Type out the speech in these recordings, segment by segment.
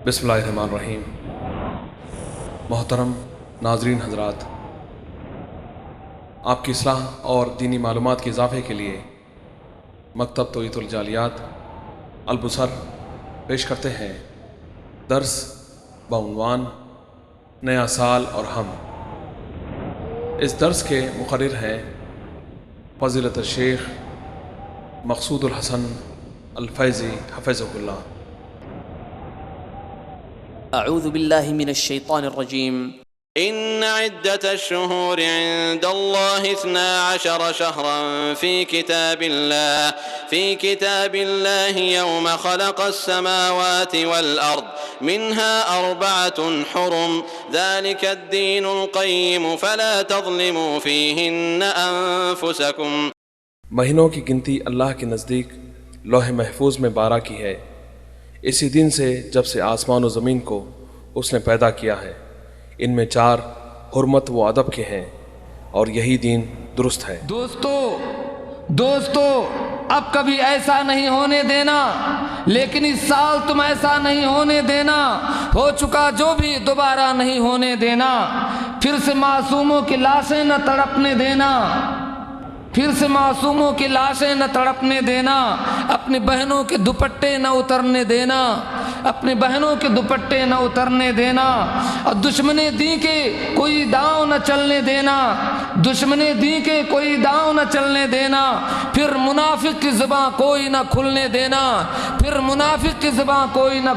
بسم اللہ الرحمن الرحیم۔ محترم ناظرین حضرات، آپ کی اصلاح اور دینی معلومات کے اضافے کے لیے مکتب توعیت الجالیات البصر پیش کرتے ہیں درس بعنوان نیا سال اور ہم۔ اس درس کے مقرر ہیں فضیلت الشیخ مقصود الحسن الفیضی حفظہ اللہ۔ أعوذ بالله من الشيطان الرجيم. إن عدة الشهور عند الله 12 شهرا في كتاب الله يوم خلق السماوات والأرض منها 4 حرم ذلك الدين القيم فلا تظلموا فيهن أنفسكم۔ مہینوں کی گنتی اللہ کے نزدیک لوح محفوظ میں 12 کی ہے، اسی دن سے جب سے آسمان و زمین کو اس نے پیدا کیا ہے۔ ان میں 4 حرمت و ادب کے ہیں اور یہی دین درست ہے۔ دوستو اب کبھی ایسا نہیں ہونے دینا، لیکن اس سال تم ایسا نہیں ہونے دینا، ہو چکا جو بھی دوبارہ نہیں ہونے دینا۔ پھر سے معصوموں کی لاشیں نہ تڑپنے دینا، تڑپنے دینا، اپنی بہنوں کے دوپٹے نہ اترنے دینا، اور دشمن دین کے کوئی داؤں نہ چلنے دینا، پھر منافق کی زباں کوئی نہ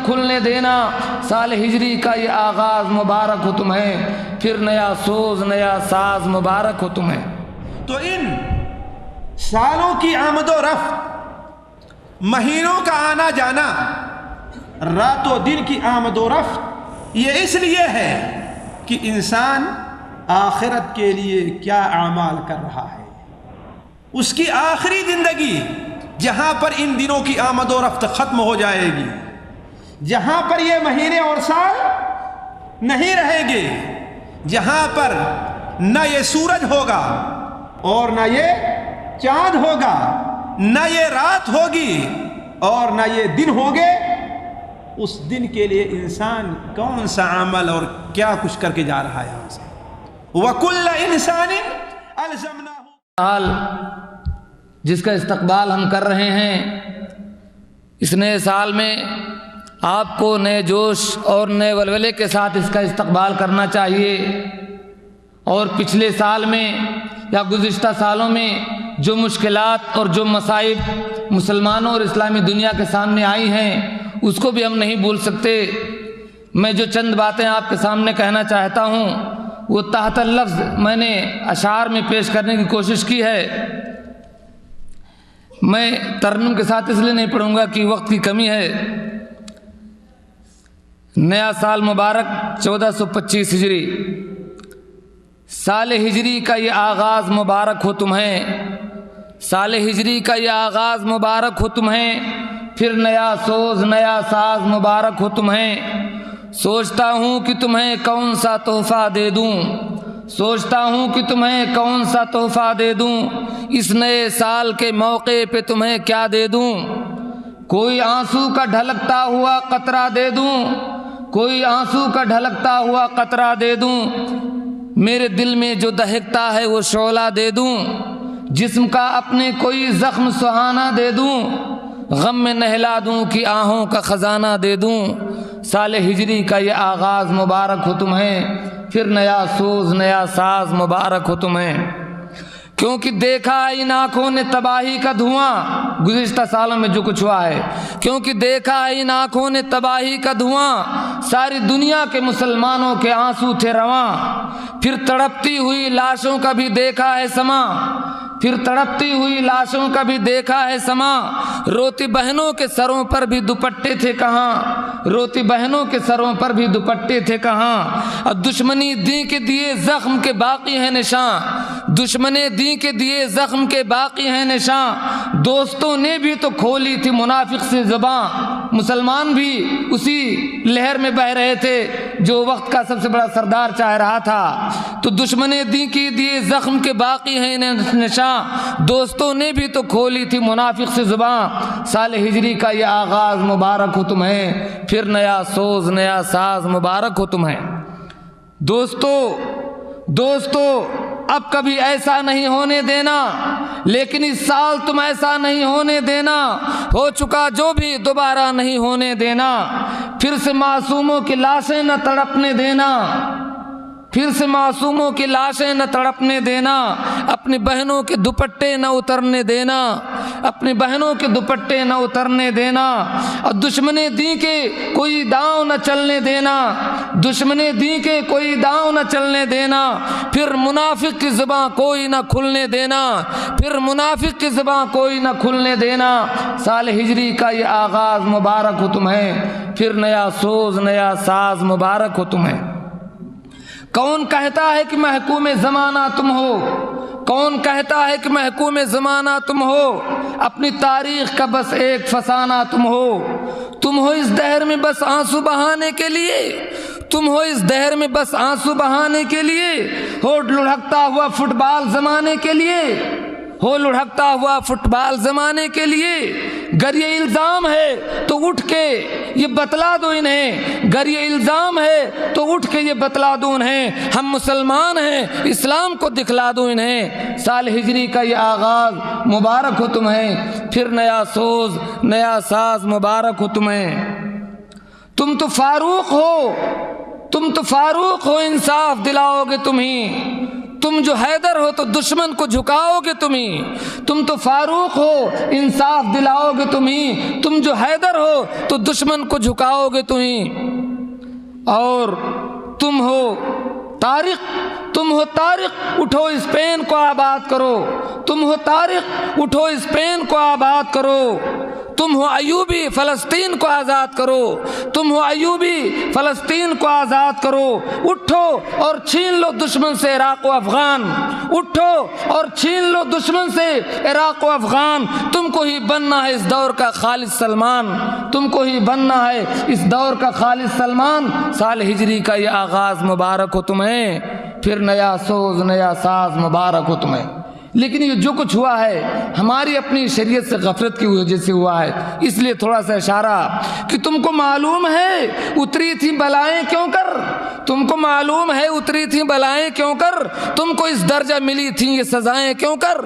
کھلنے دینا، سال ہجری کا یہ آغاز مبارک ہو تمہیں، پھر نیا سوز نیا ساز مبارک ہو تمہیں۔ تو ان سالوں کی آمد و رفت، مہینوں کا آنا جانا، رات و دن کی آمد و رفت، یہ اس لیے ہے کہ انسان آخرت کے لیے کیا اعمال کر رہا ہے۔ اس کی آخری زندگی جہاں پر ان دنوں کی آمد و رفت ختم ہو جائے گی، جہاں پر یہ مہینے اور سال نہیں رہیں گے، جہاں پر نہ یہ سورج ہوگا اور نہ یہ چاند ہوگا، نہ یہ رات ہوگی اور نہ یہ دن ہوگے، اس دن کے لیے انسان کون سا عمل اور کیا کچھ کر کے جا رہا ہے یہاں سے۔ وَكُلَّ إِنسَانٍ أَلْزَمْنَاهُ، سال جس کا استقبال ہم کر رہے ہیں، اس نئے سال میں آپ کو نئے جوش اور نئے ولولے کے ساتھ اس کا استقبال کرنا چاہیے، اور پچھلے سال میں یا گزشتہ سالوں میں جو مشکلات اور جو مصائب مسلمانوں اور اسلامی دنیا کے سامنے آئی ہیں، اس کو بھی ہم نہیں بھول سکتے۔ میں جو چند باتیں آپ کے سامنے کہنا چاہتا ہوں وہ تحت اللفظ میں نے اشعار میں پیش کرنے کی کوشش کی ہے۔ میں ترنم کے ساتھ اس لیے نہیں پڑھوں گا کہ وقت کی کمی ہے۔ نیا سال مبارک 1425 ہجری، سال ہجری کا یہ آغاز مبارک ہو تمہیں، پھر نیا سوز نیا ساز مبارک ہو تمہیں۔ سوچتا ہوں کہ تمہیں کون سا تحفہ دے دوں، اس نئے سال کے موقع پہ تمہیں کیا دے دوں۔ کوئی آنسو کا ڈھلکتا ہوا قطرہ دے دوں، میرے دل میں جو دہکتا ہے وہ شعلہ دے دوں، جسم کا اپنے کوئی زخم سہانا دے دوں، غم میں نہلا دوں کہ آہوں کا خزانہ دے دوں۔ سال ہجری کا یہ آغاز مبارک ہو تمہیں، پھر نیا سوز نیا ساز مبارک ہو تمہیں۔ کیونکہ دیکھا ان آنکھوں نے تباہی کا دھواں، گزشتہ سالوں میں جو کچھ ہوا ہے، کیونکہ دیکھا ان آنکھوں نے تباہی کا دھواں، ساری دنیا کے مسلمانوں کے آنسو تھے رواں، پھر تڑپتی ہوئی لاشوں کا بھی دیکھا ہے سما، روتی بہنوں کے سروں پر بھی دوپٹے تھے کہاں، اور دشمنی دین کے دیے زخم کے باقی ہیں نشاں، دوستوں نے بھی تو کھولی تھی منافق سے زباں، مسلمان بھی اسی لہر میں بہہ رہے تھے، جو وقت کا سب سے بڑا سردار چاہ رہا تھا، تو دشمن دین کی دیے زخم کے باقی ہیں نشاں، دوستوں نے بھی تو کھولی تھی منافق سے زباں۔ سال ہجری کا یہ آغاز مبارک ہو تمہیں، پھر نیا سوز نیا ساز مبارک ہو تمہیں۔ دوستو اب کبھی ایسا نہیں ہونے دینا، لیکن اس سال تم ایسا نہیں ہونے دینا، ہو چکا جو بھی دوبارہ نہیں ہونے دینا۔ پھر سے معصوموں کی لاشیں نہ تڑپنے دینا، پھر سے معصوموں کی لاشیں نہ تڑپنے دینا، اپنی بہنوں کے دوپٹے نہ اترنے دینا، اپنی بہنوں کے دوپٹے نہ اترنے دینا، اور دشمن دین کے کوئی داؤں نہ چلنے دینا، دشمن دین کے کوئی داؤں نہ چلنے دینا۔ پھر منافق کی زباں کوئی نہ کھلنے دینا، پھر منافق کی زباں کوئی نہ کھلنے دینا۔ سال ہجری کا یہ آغاز مبارک ہو تمہیں، پھر نیا سوز نیا ساز مبارک ہو تمہیں۔ کون کہتا ہے کہ محکوم زمانہ تم ہو، کون کہتا ہے کہ محکوم زمانہ تم ہو، اپنی تاریخ کا بس ایک فسانہ تم ہو اس دہر میں بس آنسو بہانے کے لیے، تم ہو اس دہر میں بس آنسو بہانے کے لیے، ہو لڑھکتا ہوا فٹ بال زمانے کے لیے، ہو لڑھکتا ہوا فٹ بال زمانے کے لیے۔ گر یہ الزام ہے تو اٹھ کے یہ بتلا دو انہیں، گر یہ الزام ہے تو اٹھ کے یہ بتلا دو انہیں، ہم مسلمان ہیں اسلام کو دکھلا دو انہیں۔ سال ہجری کا یہ آغاز مبارک ہو تمہیں، پھر نیا سوز نیا ساز مبارک ہو تمہیں۔ تم تو فاروق ہو، تم تو فاروق ہو، انصاف دلاؤ گے تمہیں، تم جو حیدر ہو تو دشمن کو جھکاؤ گے تمہیں، تم تو فاروق ہو انصاف دلاؤ گے تمہیں، تم جو حیدر ہو تو دشمن کو جھکاؤ گے تمہیں۔ اور تم ہو طارق، اٹھو اس پین کو آباد کرو، تم ہو طارق، اٹھو اس پین کو آباد کرو، تم ہو ایوبی فلسطین کو آزاد کرو، تم ہو ایوبی فلسطین کو آزاد کرو۔ اٹھو اور چھین لو دشمن سے عراق و افغان، اٹھو اور چھین لو دشمن سے عراق و افغان، تم کو ہی بننا ہے اس دور کا خالص سلمان، تم کو ہی بننا ہے اس دور کا خالص سلمان۔ سال ہجری کا یہ آغاز مبارک ہو تمہیں، پھر نیا سوز نیا ساز مبارک ہو تمہیں۔ لیکن یہ جو کچھ ہوا ہے ہماری اپنی شریعت سے غفلت کی وجہ سے ہوا ہے، اس لیے تھوڑا سا اشارہ کہ تم کو معلوم ہے اتری تھی بلائیں کیوں کر، تم کو معلوم ہے اتری تھی بلائیں کیوں کر، تم کو اس درجہ ملی تھیں یہ سزائیں کیوں کر۔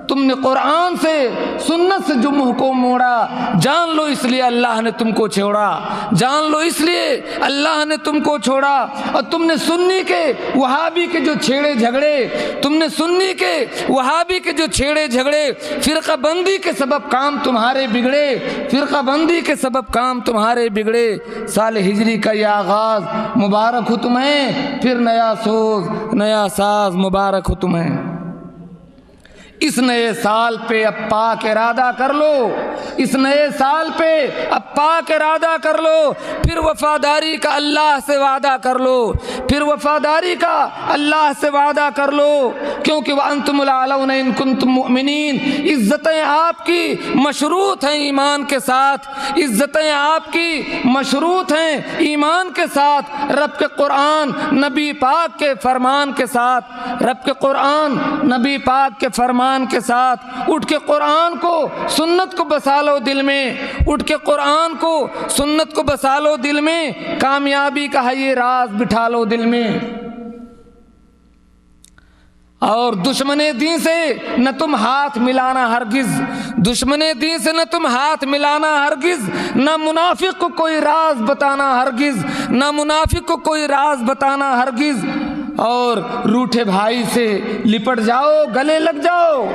تم نے قرآن سے سنت سے جو منہ کو موڑا، جان لو اس لیے اللہ نے تم کو چھوڑا، جان لو اس لیے اللہ نے تم کو چھوڑا۔ اور تم نے سنی کے وہابی کے جو چھیڑے جھگڑے، تم نے سنی کے وہابی کے جو چھیڑے جھگڑے، فرقہ بندی کے سبب کام تمہارے بگڑے، فرقہ بندی کے سبب کام تمہارے بگڑے۔ سال ہجری کا یہ آغاز مبارک ہو تمہیں، پھر نیا سوز نیا ساز مبارک ہو تمہیں۔ اس نئے سال پہ اب پاک ارادہ کر لو، اس نئے سال پہ اب پاک ارادہ کر لو، پھر وفاداری کا اللہ سے وعدہ کر لو، پھر وفاداری کا اللہ سے وعدہ کر لو، کیونکہ وَأَنْتُمُ الْأَعْلَوْنَ إِن كُنتُم مُؤْمِنِينَ۔ عزتیں آپ کی مشروط ہیں ایمان کے ساتھ، عزتیں آپ کی مشروط ہیں ایمان کے ساتھ، رب کے قرآن نبی پاک کے فرمان کے ساتھ، رب کے قرآن نبی پاک کے فرمان کے ساتھ۔ اٹھ کے قرآن کو سنت کو بسا لو دل میں، اٹھ کے قرآن کو سنت کو بسا لو دل میں، کامیابی کا ہے یہ راز بٹھا لو دل میں۔ اور دشمن دین سے نہ تم ہاتھ ملانا ہرگز، دشمن دین سے نہ تم ہاتھ ملانا ہرگز، نہ منافق کو کوئی راز بتانا ہرگز، نہ منافق کو کوئی راز بتانا ہرگز۔ اور روٹھے بھائی سے لپٹ جاؤ، گلے لگ جاؤ،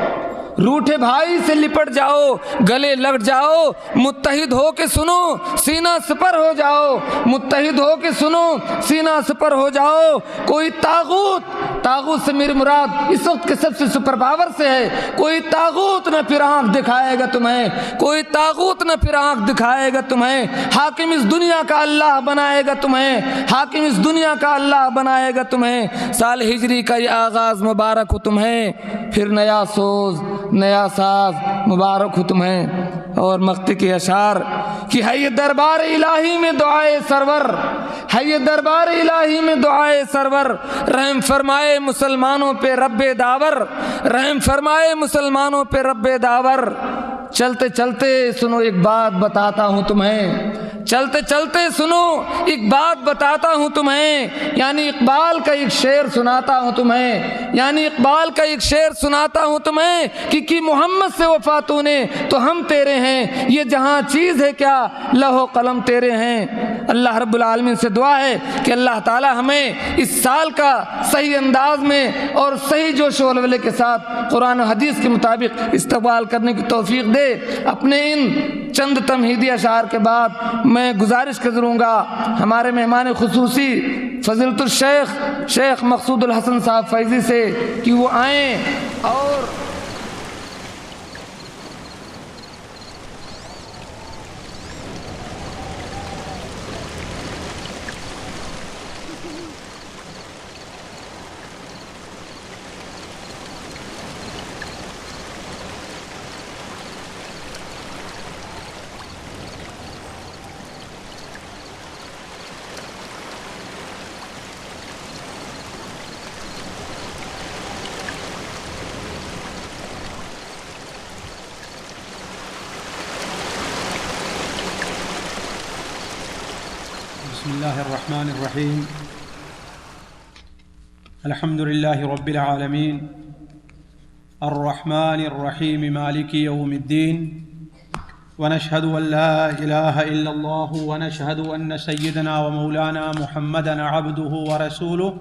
روٹھے بھائی سے لپٹ جاؤ، گلے لگ جاؤ، متحد ہو کے سنو، سینہ سپر ہو جاؤ، متحد ہو کے سنو، سینہ سپر ہو جاؤ۔ کوئی طاغوت سے میری مراد اس وقت کے سب سے سپر پاور سے ہے، کوئی طاغوت نہ پھر آنکھ دکھائے گا تمہیں، کوئی طاغوت نہ پھر آنکھ دکھائے گا تمہیں۔ حاکم اس دنیا کا اللہ بنائے گا تمہیں، حاکم اس دنیا کا اللہ بنائے گا تمہیں۔ سال ہجری کا یہ آغاز مبارک ہو تمہیں، پھر نیا سوز نیا ساز مبارک ہو تمہیں۔ اور مقطع کے اشعار کہ ہے یہ دربار الہی میں دعائے سرور، ہے یہ دربار الہی میں دعائے سرور، رحم فرمائے مسلمانوں پہ رب داور، رحم فرمائے مسلمانوں پہ رب داور۔ چلتے چلتے سنو ایک بات بتاتا ہوں تمہیں، چلتے چلتے سنو ایک بات بتاتا ہوں تمہیں، یعنی اقبال کا ایک شعر سناتا ہوں تمہیں، یعنی اقبال کا ایک شعر سناتا ہوں تمہیں کہ محمد سے وفا تو نے تو ہم تیرے ہیں، یہ جہاں چیز ہے کیا لوح و قلم تیرے ہیں۔ اللہ رب العالمین سے دعا ہے کہ اللہ تعالی ہمیں اس سال کا صحیح انداز میں اور صحیح جوش و ولولے کے ساتھ قرآن و حدیث کے مطابق استقبال کرنے کی توفیق دے۔ اپنے ان چند تمہیدی اشعار کے بعد میں گزارش کروں گا ہمارے مہمان خصوصی فضیلت الشیخ شیخ مقصود الحسن صاحب فیضی سے کہ وہ آئیں اور بسم الله الرحمن الرحيم الحمد لله رب العالمين الرحمن الرحيم مالك يوم الدين ونشهد أن لا إله إلا الله ونشهد أن سيدنا ومولانا محمدا عبده ورسوله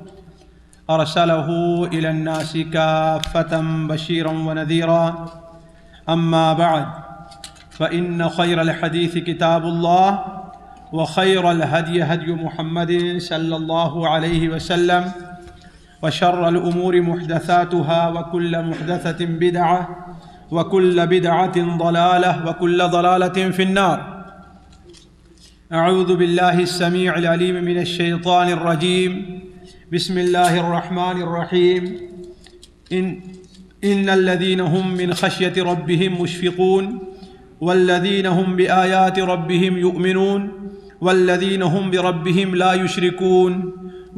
أرسله إلى الناس كافة بشيرا ونذيرا أما بعد فإن خير الحديث كتاب الله وخير الهدي هدي محمد صلى الله عليه وسلم وشر الأمور محدثاتها وكل محدثة بدعة وكل بدعة ضلالة وكل ضلالة في النار۔ أعوذ بالله السميع العليم من الشيطان الرجيم، بسم الله الرحمن الرحيم، إن الذين هم من خشية ربهم مشفقون والذين هم بآيات ربهم يؤمنون والذين هم بربهم لا يشركون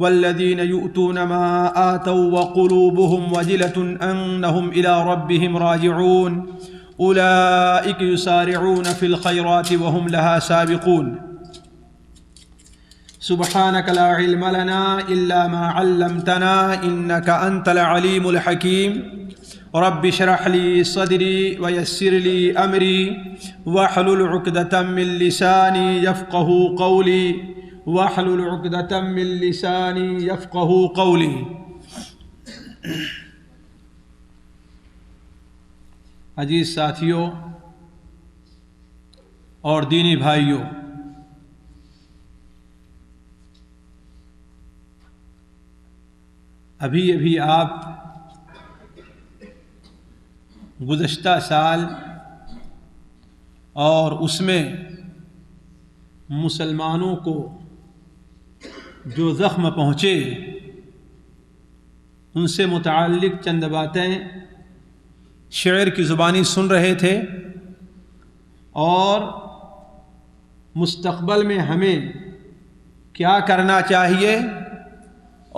والذين يؤتون ما آتوا وقلوبهم وجلة أنهم إلى ربهم راجعون أولئك يسارعون في الخيرات وهم لها سابقون۔ سبحانك لا علم لنا إلا ما علمتنا إنك أنت العليم الحكيم۔ رب اشرح لي صدري ويسر لي أمري واحلل عقدة من لساني يفقه قولي واحلل عقدة من لساني يفقه قولي۔ عزیز ساتھیوں اور دینی بھائیوں، ابھی آپ گزشتہ سال اور اس میں مسلمانوں کو جو زخم پہنچے ان سے متعلق چند باتیں شعر کی زبانی سن رہے تھے، اور مستقبل میں ہمیں کیا کرنا چاہیے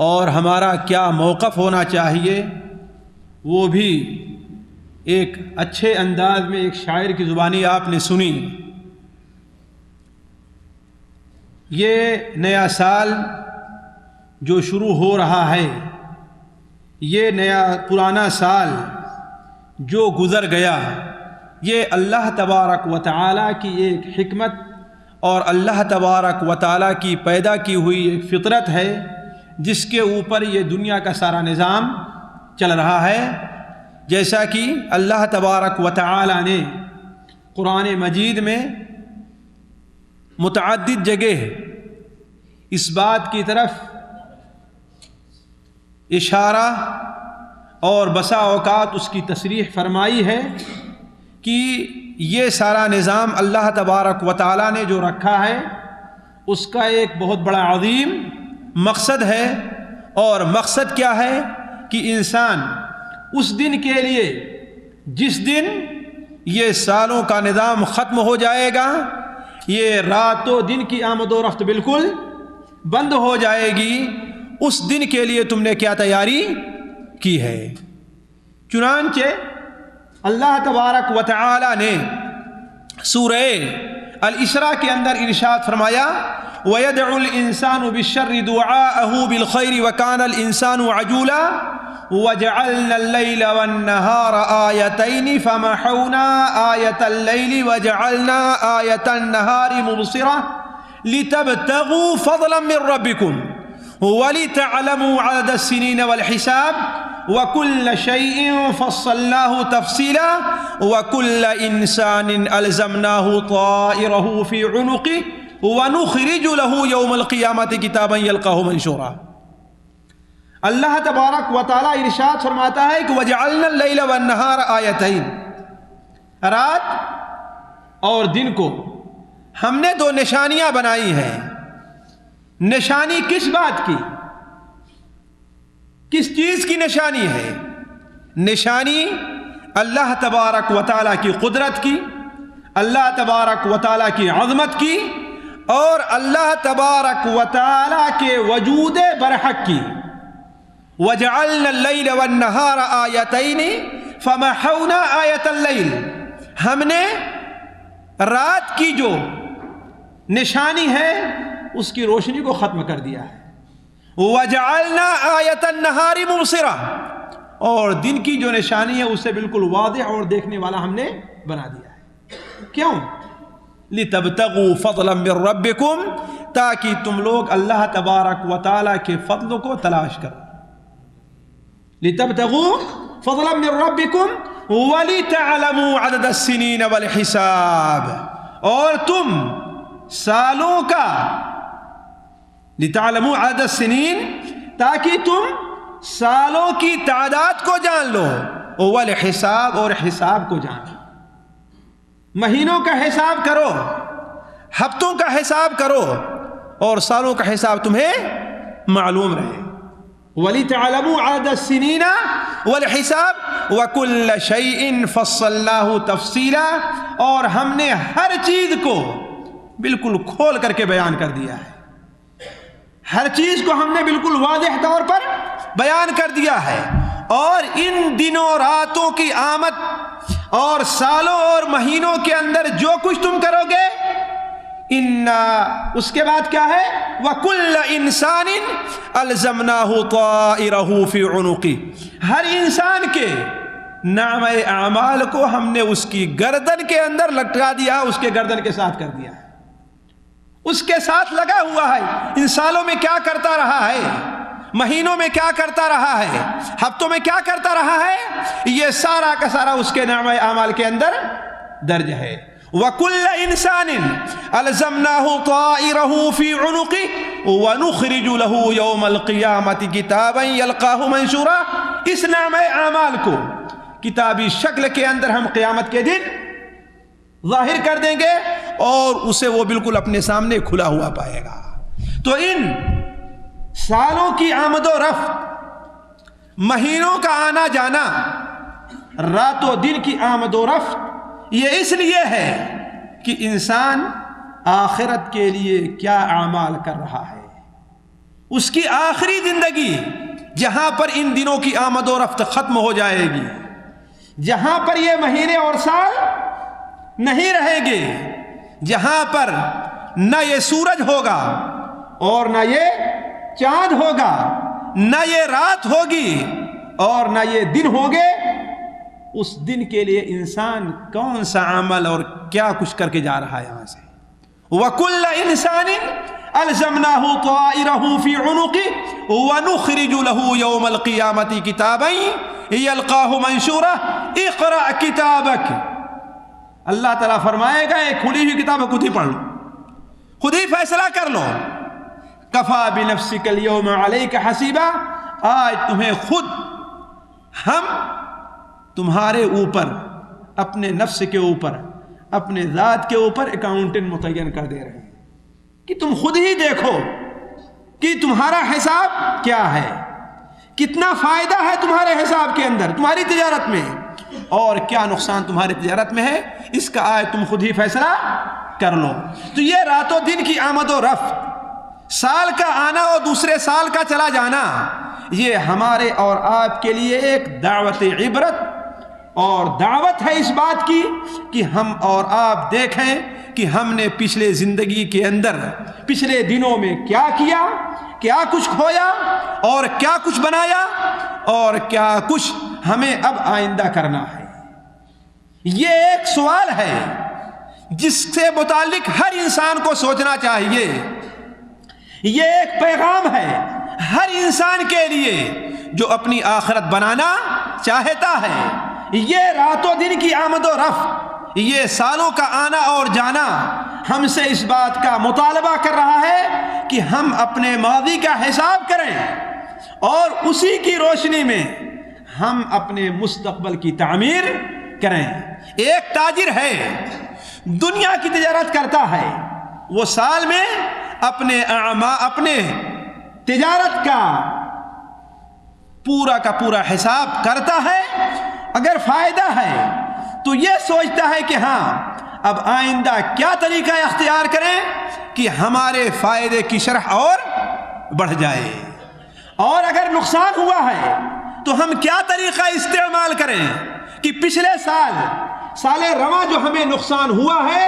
اور ہمارا کیا موقف ہونا چاہیے وہ بھی ایک اچھے انداز میں ایک شاعر کی زبانی آپ نے سنی۔ یہ نیا سال جو شروع ہو رہا ہے، یہ نیا پرانا سال جو گزر گیا، یہ اللہ تبارک و تعالیٰ کی ایک حکمت اور اللہ تبارک و تعالیٰ کی پیدا کی ہوئی ایک فطرت ہے جس کے اوپر یہ دنیا کا سارا نظام چل رہا ہے۔ جیسا کہ اللہ تبارک و تعالیٰ نے قرآن مجید میں متعدد جگہ اس بات کی طرف اشارہ اور بسا اوقات اس کی تصریح فرمائی ہے کہ یہ سارا نظام اللہ تبارک و تعالیٰ نے جو رکھا ہے اس کا ایک بہت بڑا عظیم مقصد ہے، اور مقصد کیا ہے کہ انسان اس دن کے لیے جس دن یہ سالوں کا نظام ختم ہو جائے گا، یہ رات و دن کی آمد و رفت بالکل بند ہو جائے گی، اس دن کے لیے تم نے کیا تیاری کی ہے؟ چنانچہ اللہ تبارک و تعالی نے سورہ الاسراء کے اندر ارشاد فرمایا وَيَدْعُ الْإِنسَانُ بِالشَّرِّ دُعَاءَهُ بِالْخَيْرِ وَكَانَ الْإِنسَانُ عَجُولًا وَجَعَلْنَا اللَّيْلَ وَالنَّهَارَ آيَتَيْنِ فَمَحَوْنَا آيَةَ اللَّيْلِ وَجَعَلْنَا آيَةَ النَّهَارِ مُبْصِرَةً لِتَبْتَغُوا فَضْلًا مِّن رَّبِّكُمْ وَلِتَعْلَمُوا عَدَدَ السِّنِينَ وَالْحِسَابَ وَكُلَّ شَيْءٍ فَصَّلْنَاهُ تَفْصِيلًا وَكُلَّ إِنسَانٍ أَلْزَمْنَاهُ طَائِرَهُ فِي عُنُقِهِ وَنُخْرِجُ لَهُ يَوْمَ الْقِيَامَةِ كِتَابًا يَلْقَاهُ مَنشُورًا۔ اللہ تبارک و تعالی ارشاد فرماتا ہے کہ وَجَعَلْنَا اللَّيْلَ وَالنَّهَارَ آیتین، رات اور دن کو ہم نے دو نشانیاں بنائی ہیں۔ نشانی کس بات کی؟ کس چیز کی نشانی ہے؟ نشانی اللہ تبارک و تعالیٰ کی قدرت کی، اللہ تبارک و تعالیٰ کی عظمت کی، اور اللہ تبارک و تعالیٰ کے وجود برحق کی۔ وَجَعَلْنَا اللَّيْلَ وَالنَّهَارَ آیَتَيْنِ فَمَحَوْنَا آیَةَ اللَّيْلِ، ہم نے رات کی جو نشانی ہے اس کی روشنی کو ختم کر دیا ہے۔ وَجَعَلْنَا آیَةَ النَّهَارِ مُبْصِرَةً، اور دن کی جو نشانی ہے اسے بالکل واضح اور دیکھنے والا ہم نے بنا دیا ہے۔ کیوں؟ لِتَبْتَغُوا فَضْلًا مِّن رَّبِّكُمْ، تاکہ تم لوگ اللہ تبارک و تعالیٰ کے فضل کو تلاش کرو۔ لِتَبْتَغُوا فَضْلًا مِّن رَّبِّكُمْ وَلِتَعْلَمُوا عَدَدَ السِّنِينَ وَالْحِسَابَ، اور تم سالوں کا لِتَعْلَمُوا عَدَدَ السِّنِينَ، تاکہ تم سالوں کی تعداد کو جان لو، والحساب، اور حساب کو جان لو۔ مہینوں کا حساب کرو، ہفتوں کا حساب کرو، اور سالوں کا حساب تمہیں معلوم رہے۔ وَلِتَعْلَمُوا عَدَدَ السِّنِينَ وَالْحِسَابَ وَكُلَّ شَيْءٍ فَصَّلْنَاهُ تَفْصِيلًا، اور ہم نے ہر چیز کو بالکل کھول کر کے بیان کر دیا ہے۔ ہر چیز کو ہم نے بالکل واضح طور پر بیان کر دیا ہے، اور ان دنوں راتوں کی آمد اور سالوں اور مہینوں کے اندر جو کچھ تم کرو گے، اس کے بعد کیا ہے؟ وَكُلَّ إِنسَانٍ أَلْزَمْنَاهُ طَائِرَهُ فِي عُنُقِهِ، ہر انسان کے نامہ اعمال کو ہم نے اس کی گردن کے اندر لٹکا دیا، اس کے گردن کے ساتھ کر دیا ہے، اس کے ساتھ لگا ہوا ہے۔ ان سالوں میں کیا کرتا رہا ہے، مہینوں میں کیا کرتا رہا ہے، ہفتوں میں کیا کرتا رہا ہے، یہ سارا کا سارا اس کے نامہ اعمال کے اندر درج ہے۔ وَكُلَّ إِنسَانٍ أَلْزَمْنَاهُ طَائِرَهُ فِي عُنُقِهِ وَنُخْرِجُ لَهُ يَوْمَ الْقِيَامَةِ كِتَابًا يَلْقَاهُ مَنشُورًا، اس نامہ اعمال کو کتابی شکل کے اندر ہم قیامت کے دن ظاہر کر دیں گے، اور اسے وہ بالکل اپنے سامنے کھلا ہوا پائے گا۔ تو ان سالوں کی آمد و رفت، مہینوں کا آنا جانا، رات و دن کی آمد و رفت، یہ اس لیے ہے کہ انسان آخرت کے لیے کیا اعمال کر رہا ہے۔ اس کی آخری زندگی جہاں پر ان دنوں کی آمد و رفت ختم ہو جائے گی، جہاں پر یہ مہینے اور سال نہیں رہیں گے، جہاں پر نہ یہ سورج ہوگا اور نہ یہ چاند ہوگا، نہ یہ رات ہوگی اور نہ یہ دن ہوں گے، اس دن کے لیے انسان کون سا عمل اور کیا کچھ کر کے جا رہا ہے یہاں سے۔ وَكُلَّ إِنسَانٍ أَلْزَمْنَاهُ طَائِرَهُ فِي عُنُقِهِ وَنُخْرِجُ لَهُ يَوْمَ الْقِيَامَةِ كِتَابًا يَلْقَاهُ مَنشُورًا اقْرَأْ كِتَابَكَ، اللہ تعالیٰ فرمائے گا ایک کھلی ہوئی کتاب خود ہی پڑھ لو، خود ہی فیصلہ کر لو۔ کفا بنفسک اليوم علیک حسیبا، آج تمہیں خود ہم تمہارے اوپر، اپنے نفس کے اوپر، اپنے ذات کے اوپر اکاؤنٹنٹ متعین کر دے رہے ہیں کہ تم خود ہی دیکھو کہ تمہارا حساب کیا ہے، کتنا فائدہ ہے تمہارے حساب کے اندر، تمہاری تجارت میں، اور کیا نقصان تمہاری تجارت میں ہے، اس کا آج تم خود ہی فیصلہ کر لو۔ تو یہ رات و دن کی آمد و رفت، سال کا آنا اور دوسرے سال کا چلا جانا، یہ ہمارے اور آپ کے لیے ایک دعوت عبرت اور دعوت ہے اس بات کی کہ ہم اور آپ دیکھیں کہ ہم نے پچھلے زندگی کے اندر پچھلے دنوں میں کیا کیا، کیا کچھ کھویا اور کیا کچھ بنایا اور کیا کچھ ہمیں اب آئندہ کرنا ہے۔ یہ ایک سوال ہے جس سے متعلق ہر انسان کو سوچنا چاہیے۔ یہ ایک پیغام ہے ہر انسان کے لیے جو اپنی آخرت بنانا چاہتا ہے۔ یہ رات و دن کی آمد و رفت، یہ سالوں کا آنا اور جانا ہم سے اس بات کا مطالبہ کر رہا ہے کہ ہم اپنے ماضی کا حساب کریں اور اسی کی روشنی میں ہم اپنے مستقبل کی تعمیر کریں۔ ایک تاجر ہے، دنیا کی تجارت کرتا ہے، وہ سال میں اپنے تجارت کا پورا حساب کرتا ہے۔ اگر فائدہ ہے تو یہ سوچتا ہے کہ ہاں اب آئندہ کیا طریقہ اختیار کریں کہ ہمارے فائدے کی شرح اور بڑھ جائے، اور اگر نقصان ہوا ہے تو ہم کیا طریقہ استعمال کریں کہ پچھلے سال رواں جو ہمیں نقصان ہوا ہے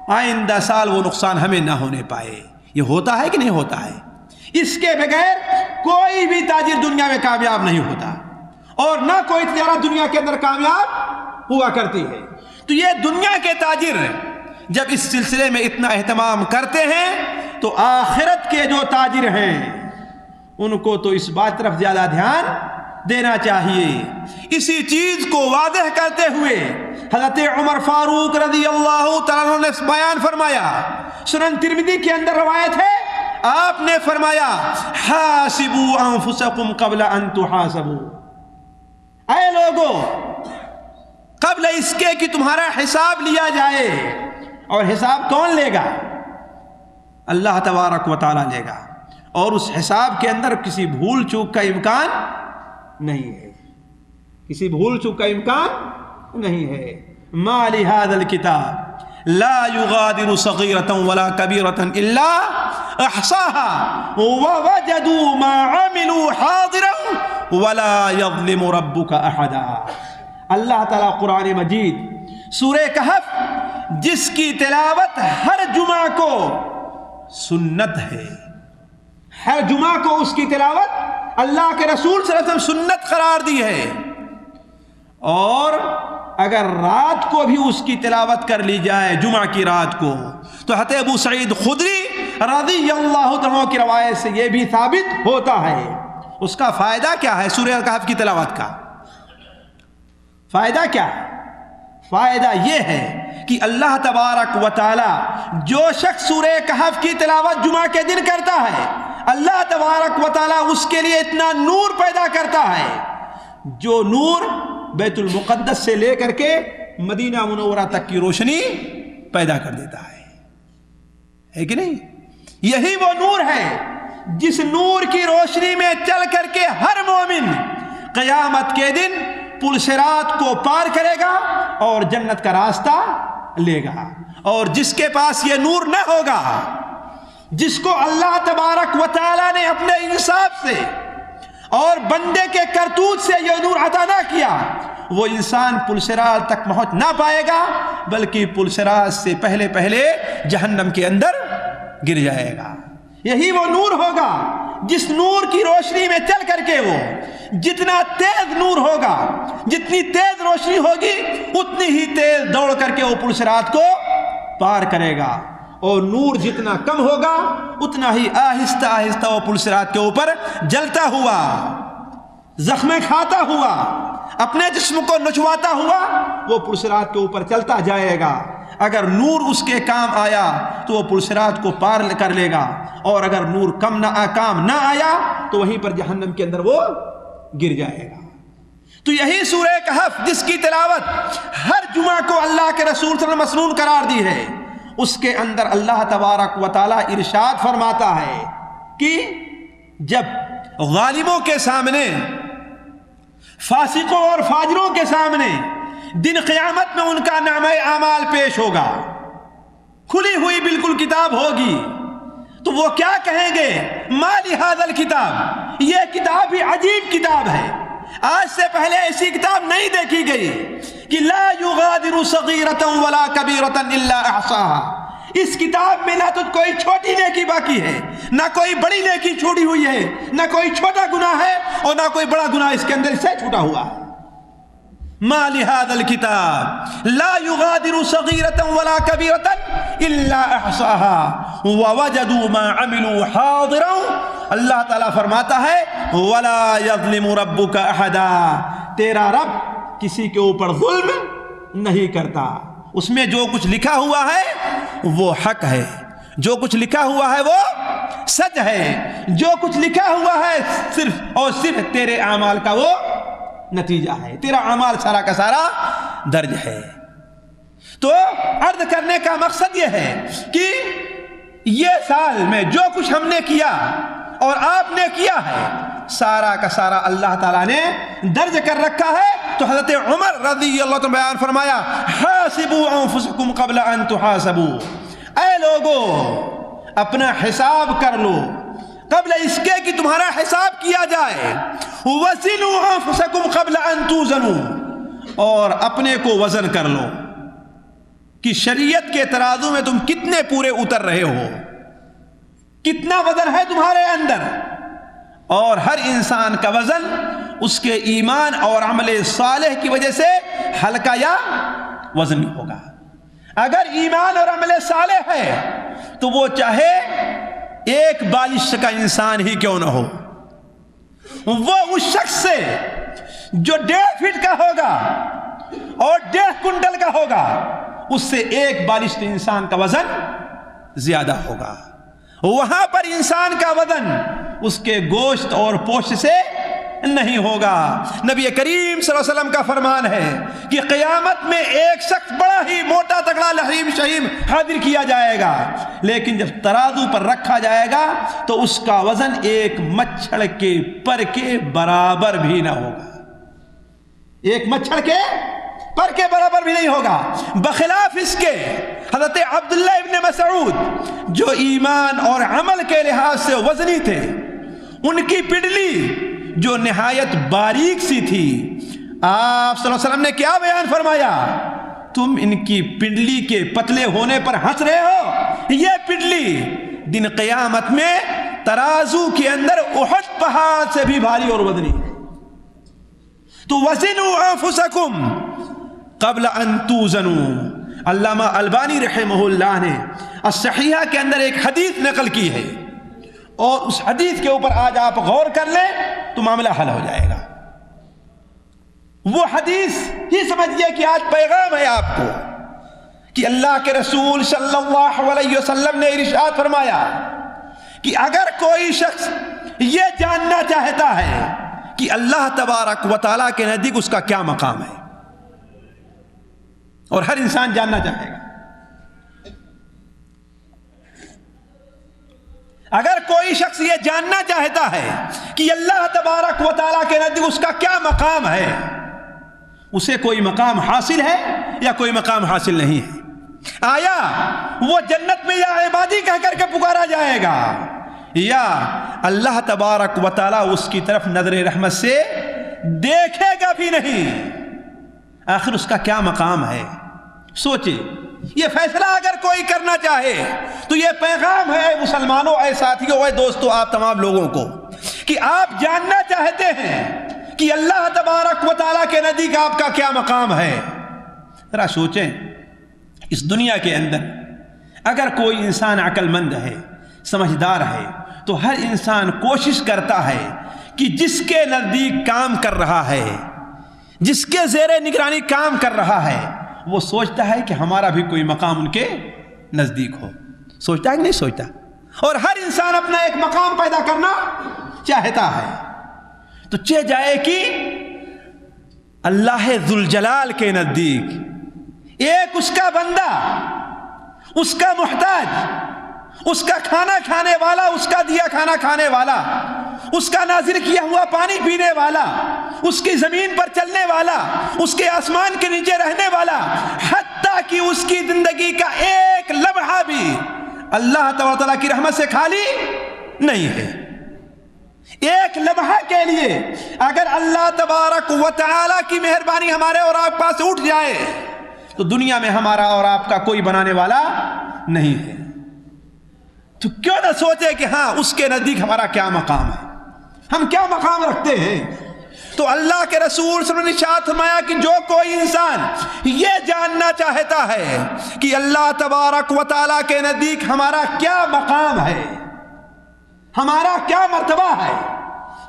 آئندہ سال وہ نقصان ہمیں نہ ہونے پائے۔ یہ ہوتا ہے کہ نہیں ہوتا ہے؟ اس کے بغیر کوئی بھی تاجر دنیا میں کامیاب نہیں ہوتا اور نہ کوئی تجارت دنیا کے اندر کامیاب ہوا کرتی ہے۔ تو یہ دنیا کے تاجر جب اس سلسلے میں اتنا اہتمام کرتے ہیں تو آخرت کے جو تاجر ہیں ان کو تو اس بات طرف زیادہ دھیان دینا چاہیے۔ اسی چیز کو واضح کرتے ہوئے حضرت عمر فاروق رضی اللہ تعالیٰ عنہ نے بیان فرمایا، سنن ترمذی کے اندر روایت ہے، آپ نے فرمایا حاسبوا انفسکم قبل ان تحاسبوا، اے لوگو قبل اس کے کہ تمہارا حساب لیا جائے، اور حساب کون لے گا؟ اللہ تبارک و تعالیٰ لے گا، اور اس حساب کے اندر کسی بھول چوک کا امکان نہیں ہے، کسی بھول چوک کا امکان نہیں ہے۔ ما لهذا الكتاب لا يغادر صغيرة ولا كبيرة إلا أحصاها ووجدوا ما عملوا حاضرا ولا يظلم ربك أحدا۔ اللہ تعالیٰ قرآن مجید سورہ کہف جس کی تلاوت ہر جمعہ کو سنت ہے، ہر جمعہ کو اس کی تلاوت اللہ کے رسول صلی اللہ علیہ وسلم سنت قرار دی ہے، اور اگر رات کو بھی اس کی تلاوت کر لی جائے جمعہ کی رات کو تو حضرت ابو سعید خدری رضی اللہ عنہ کی روایت سے یہ بھی ثابت ہوتا ہے۔ اس کا فائدہ کیا ہے؟ سورہ کہف کی تلاوت کا فائدہ کیا ہے؟ فائدہ یہ ہے کہ اللہ تبارک و تعالی جو شخص سورہ کہف کی تلاوت جمعہ کے دن کرتا ہے اللہ تبارک و تعالی اس کے لیے اتنا نور پیدا کرتا ہے جو نور بیت المقدس سے لے کر کے مدینہ منورہ تک کی روشنی پیدا کر دیتا ہے کہ نہیں؟ یہی وہ نور ہے جس نور کی روشنی میں چل کر کے ہر مومن قیامت کے دن پل صراط کو پار کرے گا اور جنت کا راستہ لے گا۔ اور جس کے پاس یہ نور نہ ہوگا، جس کو اللہ تبارک و تعالی نے اپنے انصاف سے اور بندے کے کرتوت سے یہ نور عطا نہ کیا، وہ انسان پل صراط تک پہنچ نہ پائے گا بلکہ پل صراط سے پہلے جہنم کے اندر گر جائے گا۔ یہی وہ نور ہوگا جس نور کی روشنی میں چل کر کے وہ جتنا تیز نور ہوگا، جتنی تیز روشنی ہوگی اتنی ہی تیز دوڑ کر کے وہ پل صراط کو پار کرے گا، اور نور جتنا کم ہوگا اتنا ہی آہستہ آہستہ وہ پل صراط کے اوپر جلتا ہوا، زخمیں کھاتا ہوا، اپنے جسم کو نچواتا ہوا وہ پل صراط کے اوپر چلتا جائے گا۔ اگر نور اس کے کام آیا تو وہ پل صراط کو پار کر لے گا، اور اگر نور کام نہ آیا تو وہیں پر جہنم کے اندر وہ گر جائے گا۔ تو یہی سورہ کہف جس کی تلاوت ہر جمعہ کو اللہ کے رسول صلی اللہ علیہ وسلم مسنون قرار دی ہے، اس کے اندر اللہ تبارک و تعالی ارشاد فرماتا ہے کہ جب ظالموں کے سامنے، فاسقوں اور فاجروں کے سامنے دن قیامت میں ان کا نامہ اعمال پیش ہوگا، کھلی ہوئی بالکل کتاب ہوگی تو وہ کیا کہیں گے؟ ما لہذا الکتاب، یہ کتاب بھی عجیب کتاب ہے، آج سے پہلے ایسی کتاب نہیں دیکھی گئی کہ لا یغادر صغیرۃ ولا کبیرۃ الا احصاها، اس کتاب میں نہ تو کوئی چھوٹی نیکی باقی ہے، نہ کوئی بڑی نیکی چھوڑی ہوئی ہے، نہ کوئی چھوٹا گناہ ہے اور نہ کوئی بڑا گناہ اس کے اندر سے چھوٹا ہوا ہے۔ ما لهذا الكتاب لا يغادر صغيرة ولا كبيرة إلا أحصاها ووجدوا ما عملوا حاضرا، اللہ تعالیٰ فرماتا ہے ولا يظلم ربك أحدا، تیرا رب کسی کے اوپر ظلم نہیں کرتا، اس میں جو کچھ لکھا ہوا ہے وہ حق ہے، جو کچھ لکھا ہوا ہے وہ سچ ہے، جو کچھ لکھا ہوا ہے صرف اور صرف تیرے اعمال کا وہ نتیجہ ہے، تیرا اعمال سارا کا سارا درج ہے۔ تو عرض کرنے کا مقصد یہ ہے کہ یہ سال میں جو کچھ ہم نے کیا اور آپ نے کیا ہے سارا کا سارا اللہ تعالیٰ نے درج کر رکھا ہے۔ تو حضرت عمر رضی اللہ عنہ بیان فرمایا حاسبوا انفسکم قبل ان تحاسبوا، اے لوگو اپنا حساب کر لو قبل اس کے کہ تمہارا حساب کیا جائے، وزنوا انفسکم قبل ان توزنوا، اور اپنے کو وزن کر لو کہ شریعت کے ترازو میں تم کتنے پورے اتر رہے ہو، کتنا وزن ہے تمہارے اندر۔ اور ہر انسان کا وزن اس کے ایمان اور عمل صالح کی وجہ سے ہلکا یا وزنی ہوگا۔ اگر ایمان اور عمل صالح ہے تو وہ چاہے ایک بالش کا انسان ہی کیوں نہ ہو، وہ اس شخص سے جو 1.5 فٹ کا ہوگا اور 1.5 کنٹل کا ہوگا اس سے ایک بالش انسان کا وزن زیادہ ہوگا۔ وہاں پر انسان کا وزن اس کے گوشت اور پوشت سے نہیں ہوگا۔ نبی کریم صلی اللہ علیہ وسلم کا فرمان ہے کہ قیامت میں ایک شخص بڑا ہی موٹا تگڑا لحیم شہیم حاضر کیا جائے گا، لیکن جب ترازو پر رکھا جائے گا تو اس کا وزن ایک مچھڑ کے پر کے برابر بھی نہ ہوگا، ایک مچھڑ کے پر کے برابر بھی نہیں ہوگا۔ بخلاف اس کے حضرت عبداللہ ابن مسعود جو ایمان اور عمل کے لحاظ سے وزنی تھے، ان کی پنڈلی جو نہایت باریک سی تھی، آپ صلی اللہ علیہ وسلم نے کیا بیان فرمایا؟ تم ان کی پنڈلی کے پتلے ہونے پر ہنس رہے ہو، یہ پنڈلی دن قیامت میں ترازو کے اندر احد پہاڑ سے بھی بھاری اور وزنی ہے۔ تو وزنوا انفسکم قبل ان توزنوا، علامہ البانی رحمہ اللہ نے الصحیحہ کے اندر ایک حدیث نقل کی ہے، اور اس حدیث کے اوپر آج آپ غور کر لیں تو معاملہ حل ہو جائے گا۔ وہ حدیث ہی سمجھئے کہ آج پیغام ہے آپ کو کہ اللہ کے رسول صلی اللہ علیہ وسلم نے ارشاد فرمایا کہ اگر کوئی شخص یہ جاننا چاہتا ہے کہ اللہ تبارک و تعالیٰ کے نزدیک اس کا کیا مقام ہے، اور ہر انسان جاننا چاہے گا، اگر کوئی شخص یہ جاننا چاہتا ہے کہ اللہ تبارک و تعالیٰ کے نزدیک اس کا کیا مقام ہے، اسے کوئی مقام حاصل ہے یا کوئی مقام حاصل نہیں ہے، آیا وہ جنت میں یا عبادی کہہ کر کے پکارا جائے گا، یا اللہ تبارک و تعالیٰ اس کی طرف نظر رحمت سے دیکھے گا بھی نہیں، آخر اس کا کیا مقام ہے؟ سوچے، یہ فیصلہ اگر کوئی کرنا چاہے تو یہ پیغام ہے اے مسلمانوں، اے ساتھیوں، اے دوستوں، آپ تمام لوگوں کو کہ آپ جاننا چاہتے ہیں کہ اللہ تبارک و تعالیٰ کے نزدیک آپ کا کیا مقام ہے۔ ذرا سوچیں، اس دنیا کے اندر اگر کوئی انسان عقل مند ہے، سمجھدار ہے، تو ہر انسان کوشش کرتا ہے کہ جس کے نزدیک کام کر رہا ہے، جس کے زیر نگرانی کام کر رہا ہے، وہ سوچتا ہے کہ ہمارا بھی کوئی مقام ان کے نزدیک ہو۔ سوچتا ہے کہ نہیں سوچتا؟ اور ہر انسان اپنا ایک مقام پیدا کرنا چاہتا ہے۔ تو چہ جائے کہ اللہ ذوالجلال کے نزدیک ایک اس کا بندہ، اس کا محتاج، اس کا کھانا کھانے والا، اس کا دیا کھانا کھانے والا، اس کا نازل کیا ہوا پانی پینے والا، اس کی زمین پر چلنے والا، اس کے آسمان کے نیچے رہنے والا، حتیٰ کہ اس کی زندگی کا ایک ایک لمحہ بھی اللہ تبارک و تعالیٰ کی رحمت سے خالی نہیں ہے. ایک لمحہ کے لیے اگر اللہ تبارک و تعالیٰ کی مہربانی ہمارے اور آپ کے پاس اٹھ جائے تو دنیا میں ہمارا اور آپ کا کوئی بنانے والا نہیں ہے. تو کیوں نہ سوچے کہ ہاں اس کے نزدیک ہمارا کیا مقام ہے, ہم کیا مقام رکھتے ہیں. تو اللہ کے رسول صلی اللہ علیہ وسلم نے ارشاد فرمایا کہ جو کوئی انسان یہ جاننا چاہتا ہے کہ اللہ تبارک و تعالیٰ کے نزدیک ہمارا کیا مقام ہے, ہمارا کیا مرتبہ ہے,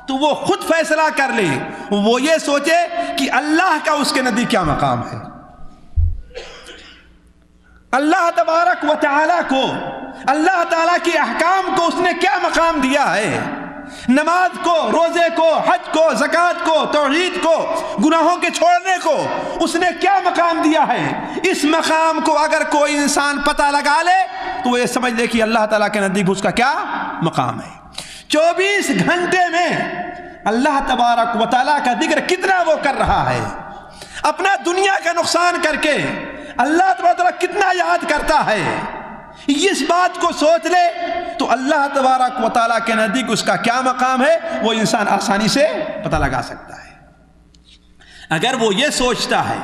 تو وہ خود فیصلہ کر لے. وہ یہ سوچے کہ اللہ کا اس کے نزدیک کیا مقام ہے. اللہ تبارک و تعالیٰ کو, اللہ تعالیٰ کے احکام کو اس نے کیا مقام دیا ہے. نماز کو, روزے کو, حج کو, زکوٰۃ کو, توحید کو, گناہوں کے چھوڑنے کو اس نے کیا مقام دیا ہے. اس مقام کو اگر کوئی انسان پتہ لگا لے تو وہ یہ سمجھ لے کہ اللہ تعالیٰ کے نزدیک اس کا کیا مقام ہے. 24 گھنٹے میں اللہ تبارک و تعالیٰ کا ذکر کتنا وہ کر رہا ہے, اپنا دنیا کا نقصان کر کے اللہ تبارک و تعالیٰ کتنا یاد کرتا ہے. اس بات کو سوچ لے تو اللہ تبارک و تعالیٰ کے نزدیک اس کا کیا مقام ہے وہ انسان آسانی سے پتہ لگا سکتا ہے. اگر وہ یہ سوچتا ہے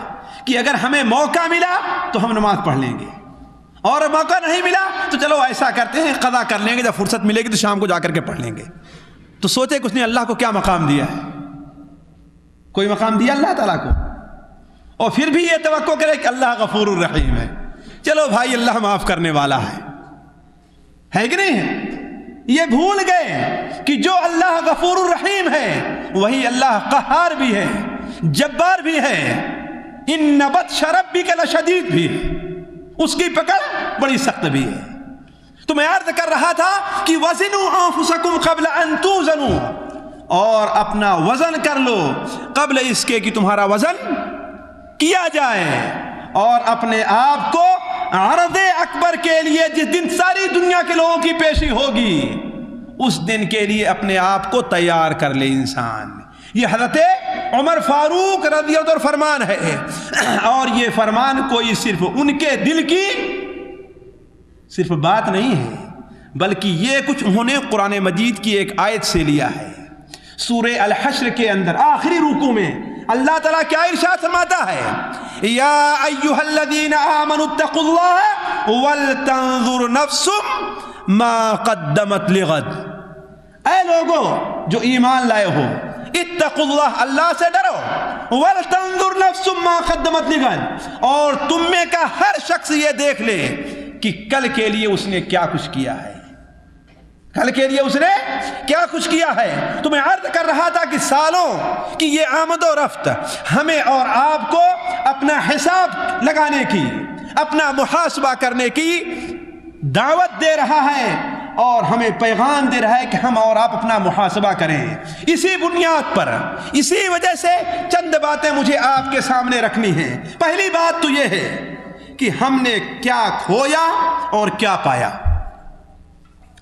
کہ اگر ہمیں موقع ملا تو ہم نماز پڑھ لیں گے, اور موقع نہیں ملا تو چلو ایسا کرتے ہیں قضا کر لیں گے, جب فرصت ملے گی تو شام کو جا کر کے پڑھ لیں گے, تو سوچے کہ اس نے اللہ کو کیا مقام دیا ہے. کوئی مقام دیا اللہ تعالیٰ کو؟ اور پھر بھی یہ توقع کرے کہ اللہ غفور الرحیم ہے, چلو بھائی اللہ معاف کرنے والا ہے کہ نہیں ہے. یہ بھول گئے کہ جو اللہ غفور الرحیم ہے وہی اللہ قہار بھی ہے, جبار بھی ہے, ان بطش ربک لشدید بھی ہے, اس کی پکڑ بڑی سخت بھی ہے. تو میں عرض کر رہا تھا کہ وزنوا انفسکم قبل ان توزنوا, اور اپنا وزن کر لو قبل اس کے کہ تمہارا وزن کیا جائے, اور اپنے آپ کو عرض اکبر کے لیے جس دن ساری دنیا کے لوگوں کی پیشی ہوگی اس دن کے لیے اپنے آپ کو تیار کر لے انسان. یہ حضرت عمر فاروق رضی اللہ عنہ فرمان ہے, اور یہ فرمان کوئی صرف ان کے دل کی صرف بات نہیں ہے بلکہ یہ کچھ انہوں نے قرآن مجید کی ایک آیت سے لیا ہے. سورہ الحشر کے اندر آخری رکوع میں اللہ تعالیٰ کیا ارشاد فرماتا ہے, یا ایھا الذین آمنوا اتقوا اللہ ولتنظر نفس ما قدمت لغد. اے لوگو جو ایمان لائے ہو, اتقوا اللہ, اللہ سے ڈرو, ولتنظر نفس ما قدمت لغد, اور تم میں کا ہر شخص یہ دیکھ لے کہ کل کے لیے اس نے کیا کچھ کیا ہے, کل کے لیے اس نے کیا کچھ کیا ہے. تو میں عرض کر رہا تھا کہ سالوں کی یہ آمد و رفت ہمیں اور آپ کو اپنا حساب لگانے کی, اپنا محاسبہ کرنے کی دعوت دے رہا ہے, اور ہمیں پیغام دے رہا ہے کہ ہم اور آپ اپنا محاسبہ کریں. اسی بنیاد پر, اسی وجہ سے چند باتیں مجھے آپ کے سامنے رکھنی ہیں. پہلی بات تو یہ ہے کہ ہم نے کیا کھویا اور کیا پایا.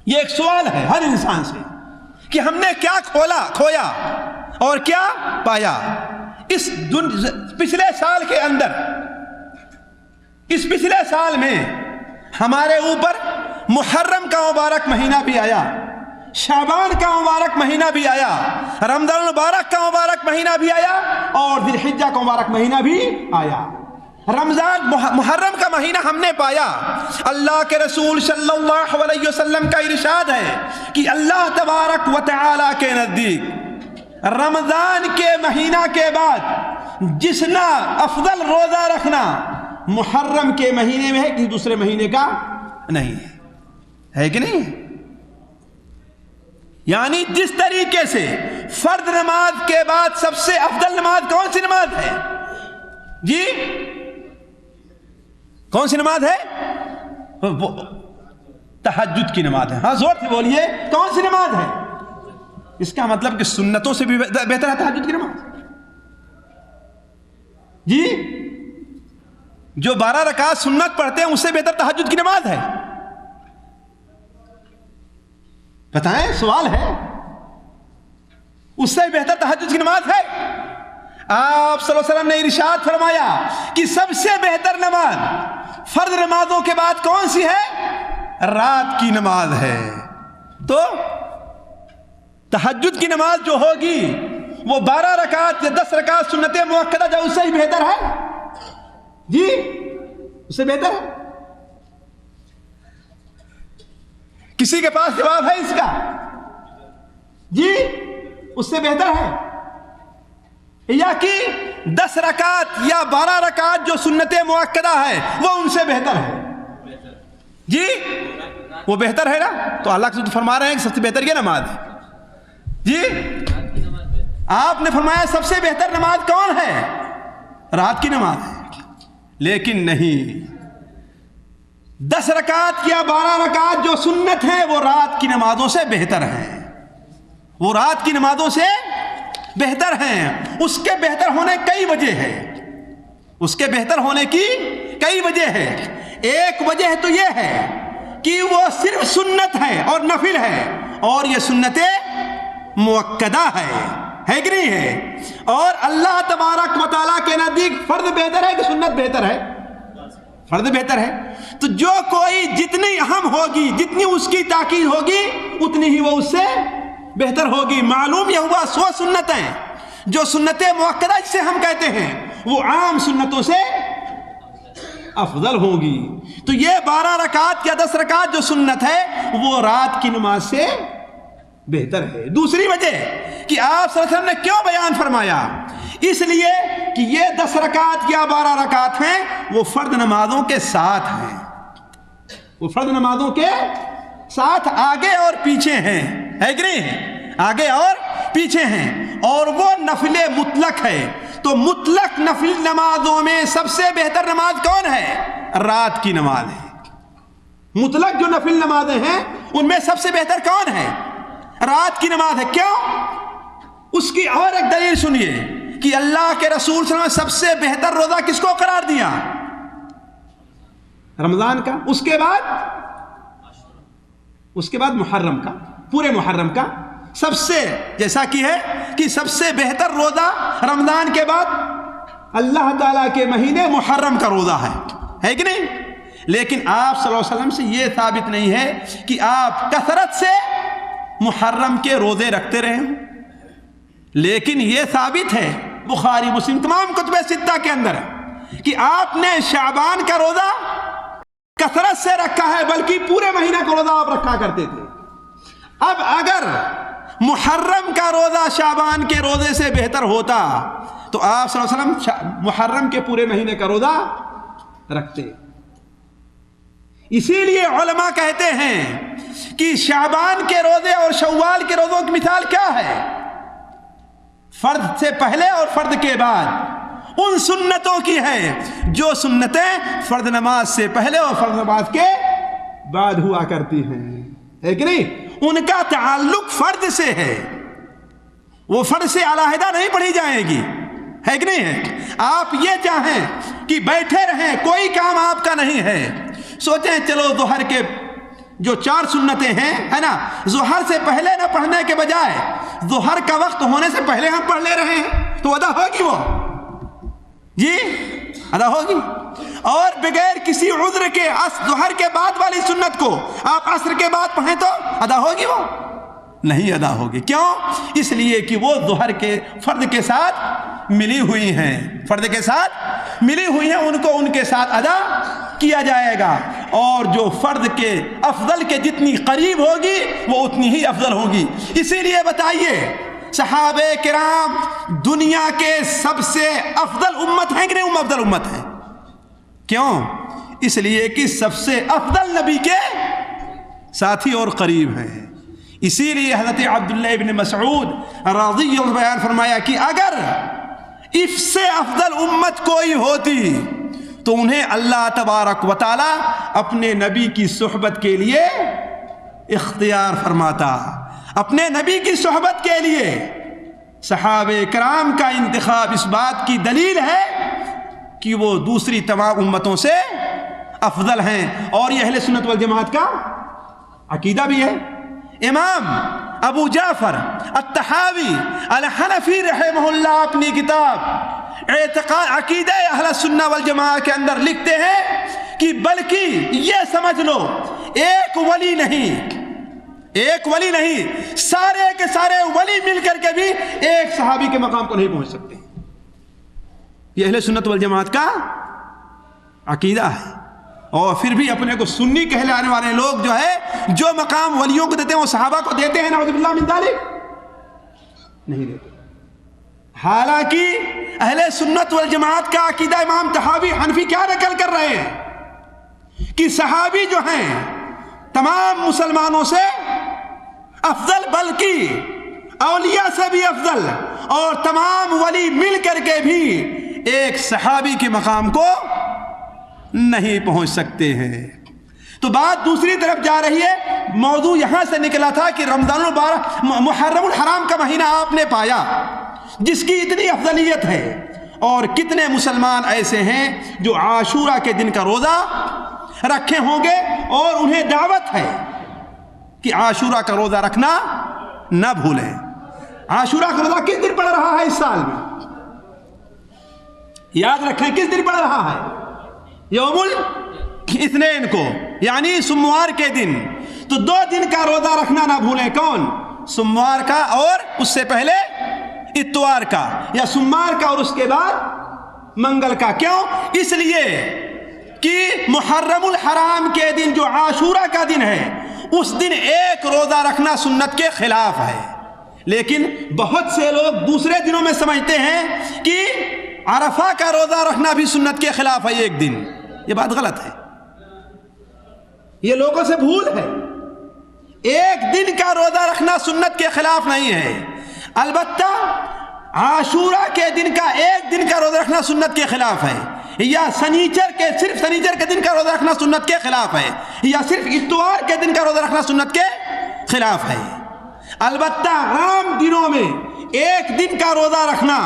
یہ ایک سوال ہے ہر انسان سے کہ ہم نے کیا کھویا اور کیا پایا. اس پچھلے سال کے اندر, اس پچھلے سال میں ہمارے اوپر محرم کا مبارک مہینہ بھی آیا, شعبان کا مبارک مہینہ بھی آیا, رمضان المبارک کا مبارک مہینہ بھی آیا, اور ذی الحجہ کا مبارک مہینہ بھی آیا. رمضان محرم کا مہینہ ہم نے پایا. اللہ کے رسول صلی اللہ علیہ وسلم کا ارشاد ہے کہ اللہ تبارک و تعالی کے نزدیک رمضان کے مہینہ کے بعد جسنا افضل روزہ رکھنا محرم کے مہینے میں ہے, کسی دوسرے مہینے کا نہیں ہے کہ نہیں. یعنی جس طریقے سے فرض نماز کے بعد سب سے افضل نماز کون سی نماز ہے جی, کون سی نماز ہے؟ تہجد کی نماز ہے. ہاں زور سے بولیے, کون سی نماز ہے؟ اس کا مطلب کہ سنتوں سے بھی بہتر ہے تہجد کی نماز جی. جو 12 رکعت سنت پڑھتے ہیں اس سے بہتر تہجد کی نماز ہے. بتائیں, سوال ہے, اس سے بہتر تہجد کی نماز ہے؟ آپ صلی اللہ علیہ وسلم نے ارشاد فرمایا کہ سب سے بہتر نماز فرض نمازوں کے بعد کون سی ہے؟ رات کی نماز ہے۔ تو تہجد کی نماز جو ہوگی وہ 12 رکعت یا 10 رکعت سنت مؤکدہ جو اس سے ہی بہتر ہے؟ جی اس سے بہتر ہے؟ کسی کے پاس جواب ہے اس کا؟ جی اس سے بہتر ہے؟ یا کہ 10 رکعت یا 12 رکعت جو سنت مؤکدہ ہے وہ ان سے بہتر ہے؟ جی وہ بہتر ہے نا؟ تو اللہ کے فرما رہے ہیں کہ سب سے بہتر یہ نماز ہے۔ جی آپ نے فرمایا سب سے بہتر نماز کون ہے؟ رات کی نماز ہے۔ لیکن نہیں، 10 رکعت یا 12 رکعت جو سنت ہیں وہ رات کی نمازوں سے بہتر ہیں، وہ رات کی نمازوں سے بہتر ہیں۔ اس کے بہتر ہونے کئی وجہ ہے، اس کے بہتر ہونے کی کئی وجہ ہے۔ ایک وجہ تو یہ ہے کہ وہ صرف سنت ہے اور نفل ہے، اور یہ سنت مؤکدہ ہے کہ نہیں ہے؟ اور اللہ تبارک و تعالیٰ کے نزدیک فرض بہتر ہے کہ سنت بہتر ہے؟ فرض بہتر ہے۔ تو جو کوئی جتنی اہم ہوگی، جتنی اس کی تاکید ہوگی، اتنی ہی وہ اس سے بہتر ہوگی۔ معلوم یہ ہوا 100 سنتیں جو سنت مؤکدہ جسے ہم کہتے ہیں وہ عام سنتوں سے افضل ہوگی۔ تو یہ 12 رکعت یا 10 رکعت جو سنت ہے وہ رات کی نماز سے بہتر ہے۔ دوسری وجہ کہ آپ صلی اللہ علیہ وسلم نے کیوں بیان فرمایا؟ اس لیے کہ یہ 10 رکعت یا 12 رکعت ہیں وہ فرض نمازوں کے ساتھ ہیں، وہ فرض نمازوں کے ساتھ آگے اور پیچھے ہیں، ہے کہ نہیں؟ آگے اور پیچھے ہیں، اور وہ نفل مطلق ہے۔ تو مطلق نفل نمازوں میں سب سے بہتر نماز کون ہے؟ رات کی نماز ہے۔ مطلق جو نفل نمازیں ہیں ان میں سب سے بہتر کون ہے؟ رات کی نماز ہے۔ کیوں؟ اس کی اور ایک دلیل سنیے کہ اللہ کے رسول صلی اللہ علیہ وسلم نے سب سے بہتر روزہ کس کو قرار دیا؟ رمضان کا، اس کے بعد محرم کا، پورے محرم کا سب سے، جیسا کہ ہے کہ سب سے بہتر روزہ رمضان کے بعد اللہ تعالیٰ کے مہینے محرم کا روزہ ہے کہ نہیں؟ لیکن آپ صلی اللہ علیہ وسلم سے یہ ثابت نہیں ہے کہ آپ کثرت سے محرم کے روزے رکھتے رہے ہوں، لیکن یہ ثابت ہے بخاری مسلم تمام کتب ستہ کے اندر کہ آپ نے شعبان کا روزہ کثرت سے رکھا ہے، بلکہ پورے مہینے کا روزہ آپ رکھا کرتے تھے۔ اب اگر محرم کا روزہ شعبان کے روزے سے بہتر ہوتا تو آپ صلی اللہ علیہ وسلم محرم کے پورے مہینے کا روزہ رکھتے۔ اسی لیے علماء کہتے ہیں کہ شعبان کے روزے اور شوال کے روزوں کی مثال کیا ہے؟ فرض سے پہلے اور فرض کے بعد ان سنتوں کی ہے جو سنتیں فرض نماز سے پہلے اور فرض نماز کے بعد ہوا کرتی ہیں، ہے کہ نہیں؟ ان کا تعلق فرض سے ہے، وہ فرض سے علیحدہ نہیں پڑھی جائے گی، ہے کہ نہیں ہے؟ آپ یہ چاہیں کہ بیٹھے رہیں، کوئی کام آپ کا نہیں ہے، سوچیں چلو ظہر کے جو 4 سنتیں ہیں، ہے نا، ظہر سے پہلے نہ پڑھنے کے بجائے ظہر کا وقت ہونے سے پہلے ہم پڑھ لے رہے ہیں تو ادا ہوگی، وہ جی ادا ہوگی۔ اور بغیر کسی عذر کے ظہر کے بعد والی سنت کو آپ عصر کے بعد پڑھیں تو ادا ہوگی؟ وہ نہیں ادا ہوگی۔ کیوں؟ اس لیے کہ وہ ظہر کے فرض کے ساتھ ملی ہوئی ہیں، فرض کے ساتھ ملی ہوئی ہیں، ان کو ان کے ساتھ ادا کیا جائے گا، اور جو فرض کے افضل کے جتنی قریب ہوگی وہ اتنی ہی افضل ہوگی۔ اسی لیے بتائیے صحابہ کرام دنیا کے سب سے افضل امت ہیں کہ نہیں؟ افضل امت ہیں۔ کیوں؟ اس لیے کہ سب سے افضل نبی کے ساتھی اور قریب ہیں۔ اسی لیے حضرت عبداللہ ابن مسعود رضی اللہ عنہ بیان فرمایا کہ اگر اس سے افضل امت کوئی ہوتی تو انہیں اللہ تبارک و تعالی اپنے نبی کی صحبت کے لیے اختیار فرماتا، اپنے نبی کی صحبت کے لیے۔ صحابہ کرام کا انتخاب اس بات کی دلیل ہے کہ وہ دوسری تمام امتوں سے افضل ہیں، اور یہ اہل سنت والجماعت کا عقیدہ بھی ہے۔ امام ابو جعفر الطحاوی الحنفی رحمہ اللہ اپنی کتاب اعتقاد عقیدہ اہل سنہ والجماعت کے اندر لکھتے ہیں کہ بلکہ یہ سمجھ لو ایک ولی نہیں سارے کے سارے ولی مل کر کے بھی ایک صحابی کے مقام کو نہیں پہنچ سکتے. یہ اہل سنت والجماعت کا عقیدہ ہے. اور پھر بھی اپنے کو سنی کہلانے والے لوگ جو ہے جو مقام ولیوں کو دیتے ہیں وہ صحابہ کو دیتے ہیں. نعوذ باللہ من ذالک نہیں دیتے. حالانکہ اہل سنت والجماعت کا عقیدہ امام طحاوی حنفی کیا نقل کر رہے ہیں کہ صحابی جو ہیں تمام مسلمانوں سے افضل، بلکہ اولیاء سے بھی افضل، اور تمام ولی مل کر کے بھی ایک صحابی کے مقام کو نہیں پہنچ سکتے ہیں. تو بات دوسری طرف جا رہی ہے. موضوع یہاں سے نکلا تھا کہ رمضان المبارک محرم الحرام کا مہینہ آپ نے پایا جس کی اتنی افضلیت ہے، اور کتنے مسلمان ایسے ہیں جو عاشورہ کے دن کا روزہ رکھے ہوں گے اور انہیں دعوت ہے کہ عاشورہ کا روزہ رکھنا نہ بھولیں. عاشورہ کا روزہ کس دن پڑ رہا ہے اس سال میں؟ یاد رکھیں کس دن پڑ رہا ہے؟ یوم الاثنین کو، یعنی سوموار کے دن. تو 2 دن کا روزہ رکھنا نہ بھولیں. کون؟ سوموار کا اور اس سے پہلے اتوار کا، یا سوموار کا اور اس کے بعد منگل کا. کیوں؟ اس لیے کہ محرم الحرام کے دن جو عاشورہ کا دن ہے اس دن ایک روزہ رکھنا سنت کے خلاف ہے. لیکن بہت سے لوگ دوسرے دنوں میں سمجھتے ہیں کہ عرفہ کا روزہ رکھنا بھی سنت کے خلاف ہے ایک دن. یہ بات غلط ہے، یہ لوگوں سے بھول ہے. ایک دن کا روزہ رکھنا سنت کے خلاف نہیں ہے. البتہ عاشورہ کے دن کا ایک دن کا روزہ رکھنا سنت کے خلاف ہے، یا صرف سنیچر کے دن کا روزہ رکھنا سنت کے خلاف ہے، یا صرف اتوار کے دن کا روزہ رکھنا سنت کے خلاف ہے. البتہ عام دنوں میں ایک دن کا روزہ رکھنا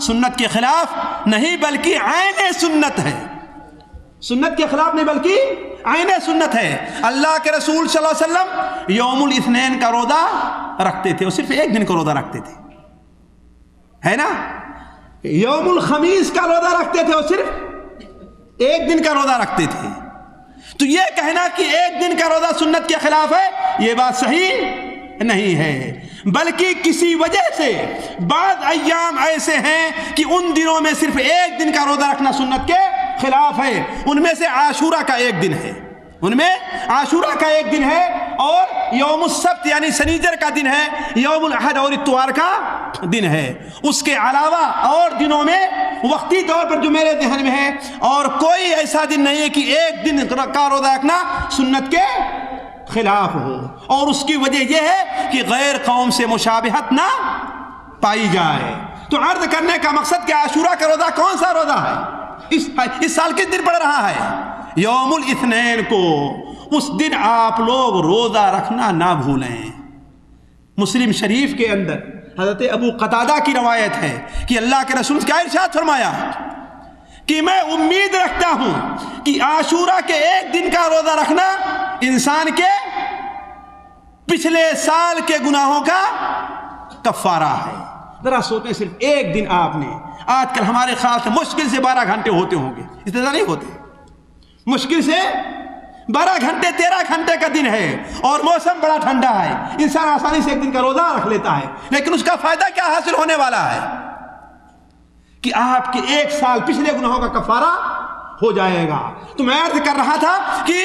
سنت کے خلاف نہیں بلکہ عین سنت ہے. سنت کے خلاف نہیں بلکہ عین سنت ہے. اللہ کے رسول صلی اللہ علیہ وسلم یوم الاثنین کا روزہ رکھتے تھے، وہ صرف ایک دن کا روزہ رکھتے تھے، ہے نا. یوم الخمیس کا روزہ رکھتے تھے، وہ صرف ایک دن کا روزہ رکھتے تھے. تو یہ کہنا کہ ایک دن کا روزہ سنت کے خلاف ہے، یہ بات صحیح نہیں ہے. بلکہ کسی وجہ سے بعض ایام ایسے ہیں کہ ان دنوں میں صرف ایک دن کا روزہ رکھنا سنت کے خلاف ہے. ان میں سے عاشورہ کا ایک دن ہے، اور یوم السبت یعنی سنیچر کا دن ہے، یوم الاحد اور اتوار کا دن ہے. اس کے علاوہ اور دنوں میں وقتی طور پر جو میرے ذہن میں ہے اور کوئی ایسا دن نہیں ہے کہ ایک دن کا روزہ رکھنا سنت کے خلاف ہو. اور اس کی وجہ یہ ہے کہ غیر قوم سے مشابہت نہ پائی جائے. تو عرض کرنے کا مقصد کہ عاشورہ کا روزہ کون سا روزہ ہے؟ اس سال کس دن پڑ رہا ہے؟ یوم الاثنین کو. اس دن آپ لوگ روزہ رکھنا نہ بھولیں. مسلم شریف کے اندر حضرت ابو قتادہ کی روایت ہے کہ اللہ کے رسول کیا ارشاد فرمایا کہ میں امید رکھتا ہوں کہ عاشورہ کے ایک دن کا روزہ رکھنا انسان کے پچھلے سال کے گناہوں کا کفارہ ہے. ذرا سوچیں، صرف ایک دن آپ نے، آج کل ہمارے خیال سے مشکل سے 12 گھنٹے ہوتے ہوں گے، اس طرح نہیں ہوتے، مشکل سے 12 گھنٹے 13 گھنٹے کا دن ہے اور موسم بڑا ٹھنڈا ہے، انسان آسانی سے ایک دن کا روزہ رکھ لیتا ہے. لیکن اس کا فائدہ کیا حاصل ہونے والا ہے کہ آپ کے ایک سال پچھلے گناہوں کا کفارہ ہو جائے گا. تو میں عرض کر رہا تھا کہ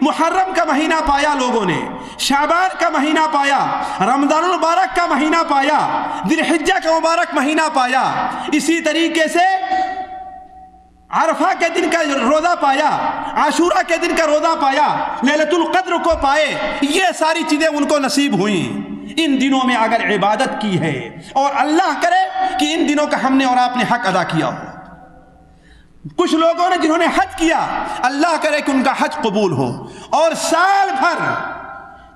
محرم کا مہینہ پایا لوگوں نے، شعبان کا مہینہ پایا، رمضان المبارک کا مہینہ پایا، ذی الحجہ کا مبارک مہینہ پایا، اسی طریقے سے عرفہ کے دن کا روزہ پایا، عاشورہ کے دن کا روزہ پایا، لیلۃ القدر کو پائے. یہ ساری چیزیں ان کو نصیب ہوئیں. ان دنوں میں اگر عبادت کی ہے، اور اللہ کرے کہ ان دنوں کا ہم نے اور آپ نے حق ادا کیا ہو. کچھ لوگوں نے جنہوں نے حج کیا، اللہ کرے کہ ان کا حج قبول ہو، اور سال بھر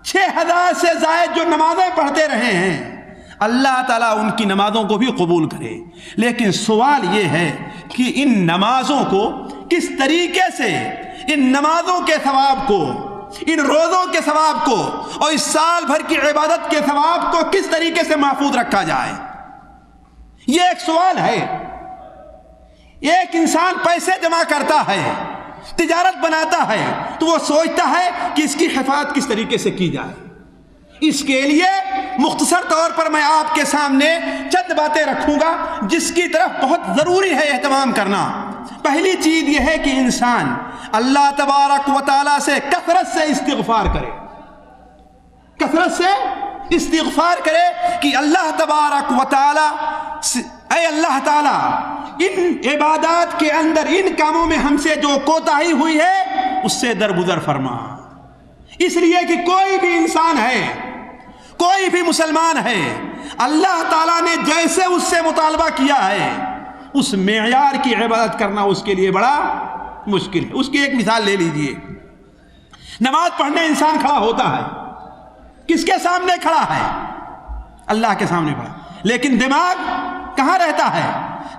6000 سے زائد جو نمازیں پڑھتے رہے ہیں، اللہ تعالیٰ ان کی نمازوں کو بھی قبول کرے. لیکن سوال یہ ہے کہ ان نمازوں کو کس طریقے سے، ان نمازوں کے ثواب کو، ان روزوں کے ثواب کو اور اس سال بھر کی عبادت کے ثواب کو کس طریقے سے محفوظ رکھا جائے، یہ ایک سوال ہے. ایک انسان پیسے جمع کرتا ہے، تجارت بناتا ہے تو وہ سوچتا ہے کہ اس کی حفاظت کس طریقے سے کی جائے۔ اس کے لیے مختصر طور پر میں آپ کے سامنے چند باتیں رکھوں گا جس کی طرف بہت ضروری ہے اہتمام کرنا۔ پہلی چیز یہ ہے کہ انسان اللہ تبارک و تعالیٰ سے کثرت سے استغفار کرے، کثرت سے استغفار کرے کہ اللہ تبارک و تعالیٰ، اے اللہ تعالیٰ ان عبادات کے اندر ان کاموں میں ہم سے جو کوتاہی ہوئی ہے اس سے درگزر فرما۔ اس لیے کہ کوئی بھی انسان ہے، کوئی بھی مسلمان ہے، اللہ تعالیٰ نے جیسے اس سے مطالبہ کیا ہے اس معیار کی عبادت کرنا اس کے لیے بڑا مشکل ہے۔ اس کی ایک مثال لے لیجئے، نماز پڑھنے انسان کھڑا ہوتا ہے، کس کے سامنے کھڑا ہے؟ اللہ کے سامنے کھڑا، لیکن دماغ کہاں رہتا ہے؟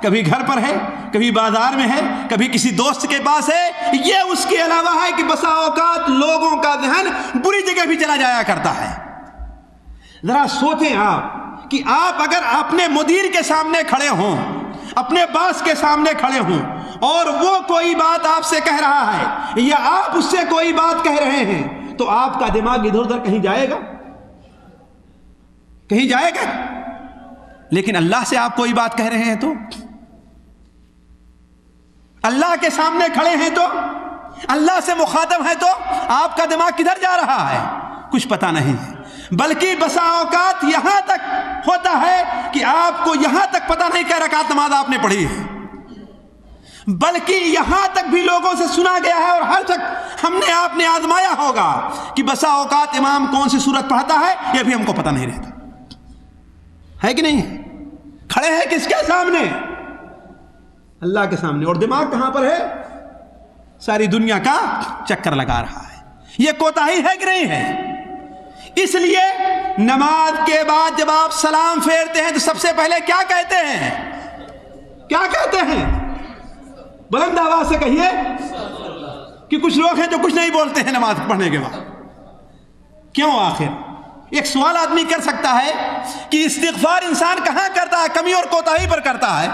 کبھی گھر پر ہے، کبھی بازار میں ہے، کبھی کسی دوست کے پاس ہے۔ یہ اس کے علاوہ ہے کہ بسا اوقات لوگوں کا ذہن بری جگہ بھی چلا جایا کرتا ہے۔ ذرا سوچیں آپ کہ آپ اگر اپنے مدیر کے سامنے کھڑے ہوں، اپنے باس کے سامنے کھڑے ہوں اور وہ کوئی بات آپ سے کہہ رہا ہے یا آپ اس سے کوئی بات کہہ رہے ہیں تو آپ کا دماغ ادھر ادھر کہیں جائے گا؟ کہیں جائے گا؟ لیکن اللہ سے آپ کوئی بات کہہ رہے ہیں تو، اللہ کے سامنے کھڑے ہیں تو، اللہ سے مخاطب ہیں تو آپ کا دماغ کدھر جا رہا ہے کچھ پتہ نہیں ہے۔ بلکہ بسا اوقات یہاں تک ہوتا ہے کہ آپ کو یہاں تک پتہ نہیں کہ رکعت نماز آپ نے پڑھی ہے، بلکہ یہاں تک بھی لوگوں سے سنا گیا ہے اور ہر تک ہم نے آپ نے آزمایا ہوگا کہ بسا اوقات امام کون سی سورت پڑھتا ہے یہ بھی ہم کو پتہ نہیں رہتا ہے کہ نہیں ہے۔ کھڑے ہیں کس کے سامنے؟ اللہ کے سامنے، اور دماغ کہاں پر ہے؟ ساری دنیا کا چکر لگا رہا ہے۔ یہ کوتاہی ہے کہ نہیں ہے؟ اس لیے نماز کے بعد جب آپ سلام پھیرتے ہیں تو سب سے پہلے کیا کہتے ہیں؟ کیا کہتے ہیں؟ بلند آواز سے کہیے، کہ کچھ لوگ ہیں جو کچھ نہیں بولتے ہیں نماز پڑھنے کے بعد۔ کیوں؟ آخر ایک سوال آدمی کر سکتا ہے کہ استغفار انسان کہاں کرتا ہے؟ کمی اور کوتاہی پر کرتا ہے،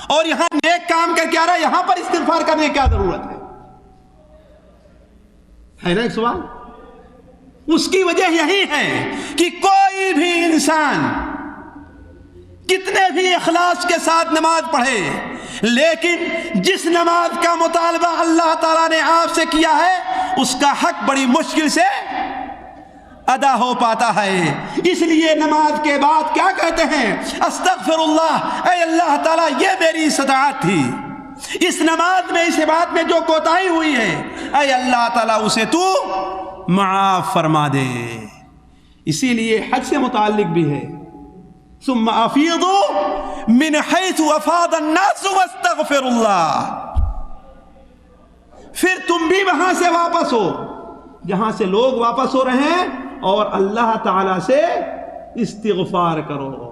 اور یہاں نیک کام کر کے آ رہا ہے، یہاں پر استغفار کرنے کی کیا ضرورت ہے نا ایک سوال؟ اس کی وجہ یہی ہے کہ کوئی بھی انسان کتنے بھی اخلاص کے ساتھ نماز پڑھے، لیکن جس نماز کا مطالبہ اللہ تعالیٰ نے آپ سے کیا ہے اس کا حق بڑی مشکل سے ادا ہو پاتا ہے۔ اس لیے نماز کے بعد کیا کہتے ہیں؟ استغفر اللہ، اے اللہ تعالیٰ یہ میری استطاعت تھی، اس نماز میں اس عبادت میں جو کوتاہی ہوئی ہے اے اللہ تعالیٰ اسے تو معاف فرما دے۔ اسی لیے حج سے متعلق بھی ہے، ثم افیضوا من حیث افاض الناس واستغفر اللہ، پھر تم بھی وہاں سے واپس ہو جہاں سے لوگ واپس ہو رہے ہیں اور اللہ تعالیٰ سے استغفار کرو۔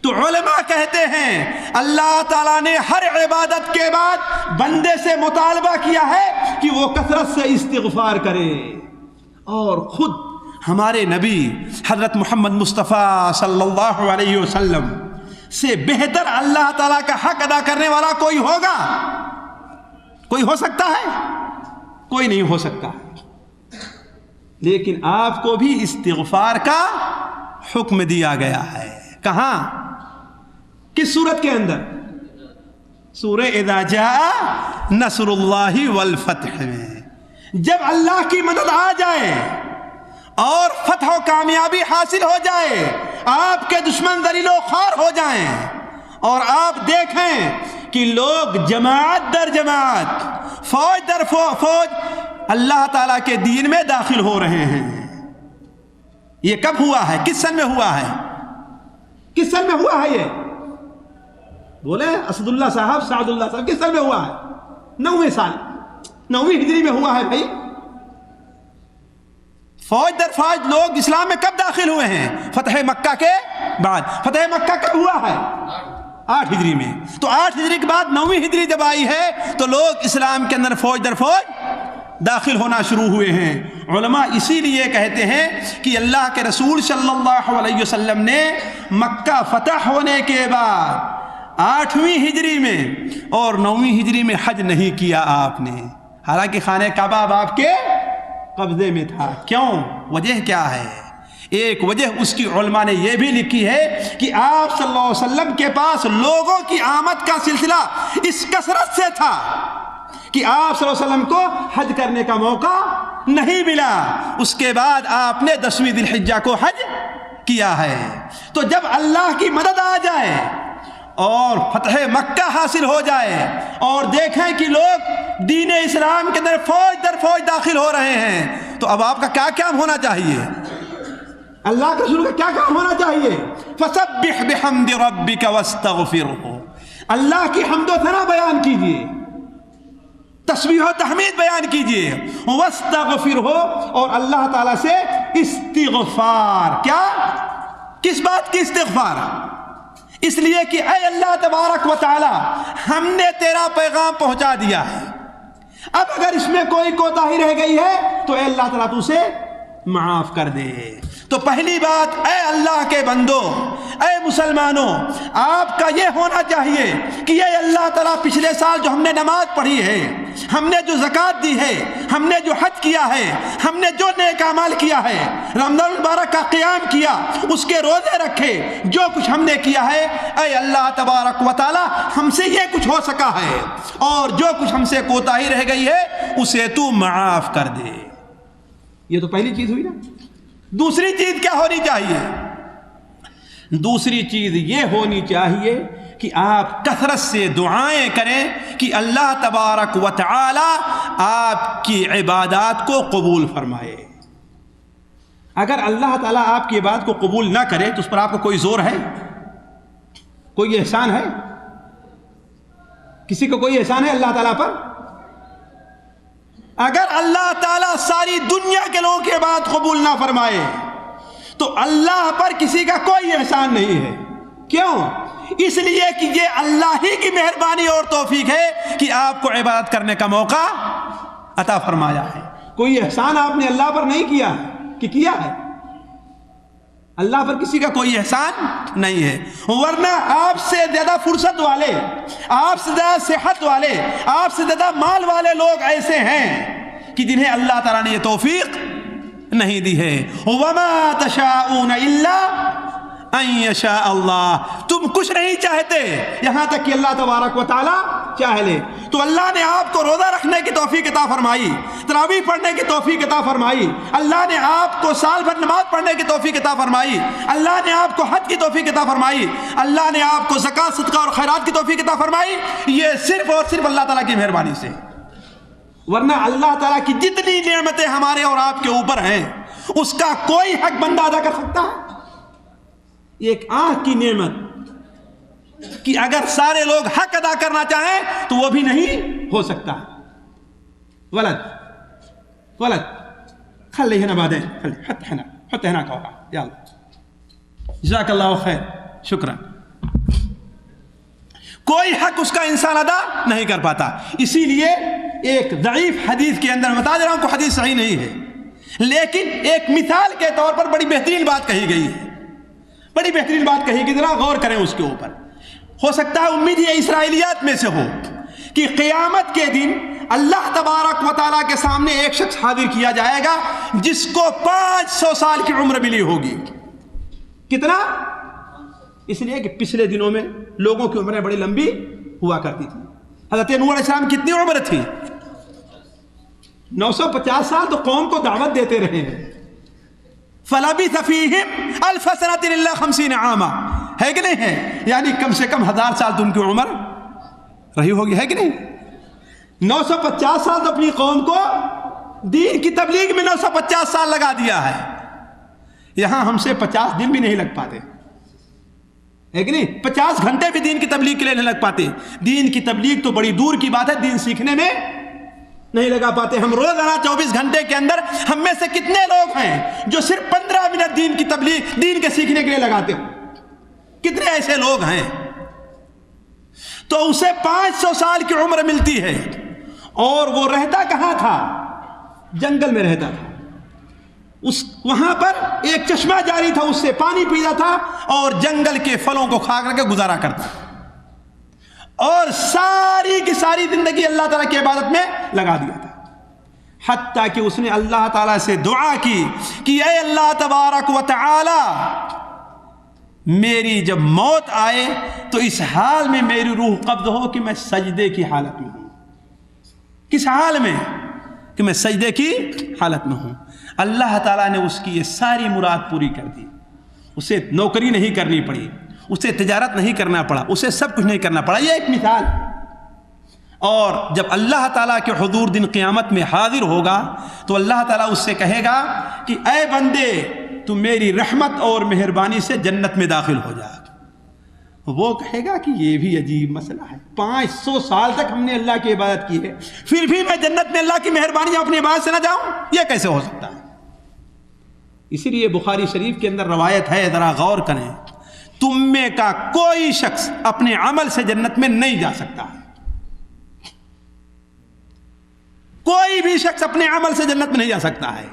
تو علماء کہتے ہیں اللہ تعالیٰ نے ہر عبادت کے بعد بندے سے مطالبہ کیا ہے کہ وہ کثرت سے استغفار کرے، اور خود ہمارے نبی حضرت محمد مصطفیٰ صلی اللہ علیہ وسلم سے بہتر اللہ تعالیٰ کا حق ادا کرنے والا کوئی ہوگا؟ کوئی ہو سکتا ہے؟ کوئی نہیں ہو سکتا۔ لیکن آپ کو بھی استغفار کا حکم دیا گیا ہے۔ کہاں؟ کس سورت کے اندر؟ سورہ اذا جاء نصر اللہ والفتح میں، جب اللہ کی مدد آ جائے اور فتح و کامیابی حاصل ہو جائے، آپ کے دشمن ذلیل و خوار ہو جائیں اور آپ دیکھیں کہ لوگ جماعت در جماعت، فوج در فوج اللہ تعالیٰ کے دین میں داخل ہو رہے ہیں۔ یہ کب ہوا ہے؟ کس سن میں ہوا ہے؟ کس سن میں ہوا ہے؟ یہ بولے اسد اللہ صاحب، سعد اللہ صاحب، کس سن میں ہوا ہے؟ 9ویں سال، 9ویں ہجری میں ہوا ہے بھائی۔ فوج در فوج لوگ اسلام میں کب داخل ہوئے ہیں؟ فتح مکہ کے بعد۔ فتح مکہ کب ہوا ہے؟ 8 ہجری میں۔ تو 8 ہجری کے بعد 9ویں ہجری جب آئی ہے تو لوگ اسلام کے اندر فوج در فوج داخل ہونا شروع ہوئے ہیں۔ علماء اسی لیے کہتے ہیں کہ اللہ کے رسول صلی اللہ علیہ وسلم نے مکہ فتح ہونے کے بعد 8ویں ہجری میں اور 9ویں ہجری میں حج نہیں کیا آپ نے۔ حالانکہ خانہ کعبہ اب آپ کے قبضے میں تھا. کیوں؟ وجہ کیا ہے؟ ایک وجہ اس کی علماء نے یہ بھی لکھی ہے کہ آپ صلی اللہ علیہ وسلم کے پاس لوگوں کی آمد کا سلسلہ اس کثرت سے تھا کہ آپ صلی اللہ علیہ وسلم کو حج کرنے کا موقع نہیں ملا. اس کے بعد آپ نے 10ویں ذی الحجہ کو حج کیا ہے. تو جب اللہ کی مدد آ جائے اور فتح مکہ حاصل ہو جائے اور دیکھیں کہ لوگ دین اسلام کے اندر فوج در فوج داخل ہو رہے ہیں، تو اب آپ کا کیا کام ہونا چاہیے؟ اللہ کے رسول کا کیا کام ہونا چاہیے؟ فسبح بحمد ربک واستغفرہ، اللہ کی حمد و ثنا بیان کیجئے، تسبیح و تحمید بیان کیجئے، واستغفرہ، اور اللہ تعالیٰ سے استغفار. کیا؟ کس بات کی استغفار؟ اس لیے کہ اے اللہ تبارک و تعالی، ہم نے تیرا پیغام پہنچا دیا ہے، اب اگر اس میں کوئی کوتاہی رہ گئی ہے تو اے اللہ تعالیٰ تو اسے معاف کر دے. تو پہلی بات، اے اللہ کے بندو، اے مسلمانوں، آپ کا یہ ہونا چاہیے کہ اے اللہ تعالیٰ، پچھلے سال جو ہم نے نماز پڑھی ہے، ہم نے جو زکوٰۃ دی ہے، ہم نے جو حج کیا ہے، ہم نے جو نیک اعمال کیا ہے، رمضان المبارک کا قیام کیا، اس کے روزے رکھے، جو کچھ ہم نے کیا ہے، اے اللہ تبارک و تعالی، ہم سے یہ کچھ ہو سکا ہے اور جو کچھ ہم سے کوتاہی رہ گئی ہے اسے تو معاف کر دے. یہ تو پہلی چیز ہوئی نا. دوسری چیز کیا ہونی چاہیے؟ دوسری چیز یہ ہونی چاہیے کہ آپ کثرت سے دعائیں کریں کہ اللہ تبارک و تعالی آپ کی عبادات کو قبول فرمائے. اگر اللہ تعالیٰ آپ کی عبادت کو قبول نہ کرے تو اس پر آپ کو کوئی زور ہے؟ کوئی احسان ہے؟ کسی کو کوئی احسان ہے اللہ تعالیٰ پر؟ اگر اللہ تعالیٰ ساری دنیا کے لوگوں کی عبادت قبول نہ فرمائے تو اللہ پر کسی کا کوئی احسان نہیں ہے. کیوں؟ اس لیے کہ یہ اللہ ہی کی مہربانی اور توفیق ہے کہ آپ کو عبادت کرنے کا موقع عطا فرمایا ہے. کوئی احسان آپ نے اللہ پر نہیں کیا کہ کیا ہے؟ اللہ پر کسی کا کوئی احسان نہیں ہے. ورنہ آپ سے زیادہ فرصت والے، آپ سے زیادہ صحت والے، آپ سے زیادہ مال والے لوگ ایسے ہیں کہ جنہیں اللہ تعالیٰ نے یہ توفیق نہیں دی ہے. وَمَا تَشَاءُونَ إِلَّا أَن يَشَاءَ اللَّهُ، تم کچھ نہیں چاہتے یہاں تک کہ اللہ تبارک و تعالیٰ چاہ لے. تو اللہ نے آپ کو روزہ رکھنے کی توفیق عطا فرمائی، تراویح پڑھنے کی توفیق عطا فرمائی، اللہ نے آپ کو سال بھر نماز پڑھنے کی توفیق عطا فرمائی، اللہ نے آپ کو حج کی توفیق عطا فرمائی، اللہ نے آپ کو زکوٰۃ، صدقہ اور خیرات کی توفیق عطا فرمائی. یہ صرف اور صرف اللہ تعالیٰ کی مہربانی سے. ورنہ اللہ تعالیٰ کی جتنی نعمتیں ہمارے اور آپ کے اوپر ہیں اس کا کوئی حق بندہ ادا کر سکتا ہے؟ ایک آنکھ کی نعمت کہ اگر سارے لوگ حق ادا کرنا چاہیں تو وہ بھی نہیں ہو سکتا. ولد خليه هنا بعدين، حط هناك ورا، يلا جزاك الله خير، شکرا. کوئی حق اس کا انسان ادا نہیں کر پاتا. اسی لیے ایک ضعیف حدیث کے اندر بتا دے رہا ہوں کہ حدیث صحیح نہیں ہے، لیکن ایک مثال کے طور پر بڑی بہترین بات کہی گئی ہے، بڑی بہترین بات کہی گئی. ذرا غور کریں اس کے اوپر. ہو سکتا ہے امید یہ اسرائیلیات میں سے ہو کہ قیامت کے دن اللہ تبارک و تعالیٰ کے سامنے ایک شخص حاضر کیا جائے گا جس کو 500 سال کی عمر ملی ہوگی. کتنا؟ اس لیے کہ پچھلے دنوں میں لوگوں کی عمریں بڑی لمبی ہوا کرتی تھی. حضرت نوح علیہ السلام کتنی عمر تھی؟ 950 سال تو قوم کو دعوت دیتے رہے ہیں. فَلَبِثَ فِيهِمْ أَلْفَ سَنَةٍ إِلَّا 50 عَامًا، ہے کہ نہیں ہے؟ یعنی کم سے کم 1000 سال تو ان کی عمر رہی ہوگی، ہے کہ نہیں؟ 950 سال تو اپنی قوم کو دین کی تبلیغ میں 950 سال لگا دیا ہے. یہاں ہم سے 50 دن بھی نہیں لگ پاتے، ہے کہ نہیں؟ 50 گھنٹے بھی دین کی تبلیغ کے لیے نہیں لگ پاتے. دین کی تبلیغ تو بڑی دور کی بات ہے، دین سیکھنے میں نہیں لگا پاتے. ہم روزانہ 24 گھنٹے کے اندر ہم میں سے کتنے لوگ ہیں جو صرف 15 منٹ دین کی تبلیغ، دین کے سیکھنے کے لیے لگاتے ہو؟ کتنے ایسے لوگ ہیں؟ تو اسے 500 سال کی عمر ملتی ہے اور وہ رہتا کہاں تھا؟ جنگل میں رہتا تھا. وہاں پر ایک چشمہ جاری تھا، اس سے پانی پیتا تھا اور جنگل کے پھلوں کو کھا کر کے گزارا کرتا تھا اور ساری کی ساری زندگی اللہ تعالیٰ کی عبادت میں لگا دیا تھا. حتیٰ کہ اس نے اللہ تعالیٰ سے دعا کی کہ اے اللہ تبارک و تعالی، میری جب موت آئے تو اس حال میں میری روح قبض ہو کہ میں سجدے کی حالت میں ہوں۔ کس حال میں؟ کہ میں سجدے کی حالت میں ہوں۔ اللہ تعالیٰ نے اس کی یہ ساری مراد پوری کر دی۔ اسے نوکری نہیں کرنی پڑی، اسے تجارت نہیں کرنا پڑا، اسے سب کچھ نہیں کرنا پڑا۔ یہ ایک مثال۔ اور جب اللہ تعالیٰ کے حضور دن قیامت میں حاضر ہوگا تو اللہ تعالیٰ اس سے کہے گا کہ اے بندے، تو میری رحمت اور مہربانی سے جنت میں داخل ہو جا۔ وہ کہے گا کہ یہ بھی عجیب مسئلہ ہے، 500 سال تک ہم نے اللہ کی عبادت کی ہے، پھر بھی میں جنت میں اللہ کی مہربانی اپنی عبادت سے نہ جاؤں؟ یہ کیسے ہو سکتا ہے؟ اسی لیے بخاری شریف کے اندر روایت ہے، ذرا غور کریں، تم میں کا کوئی شخص اپنے عمل سے جنت میں نہیں جا سکتا ہے۔ کوئی بھی شخص اپنے عمل سے جنت میں نہیں جا سکتا ہے۔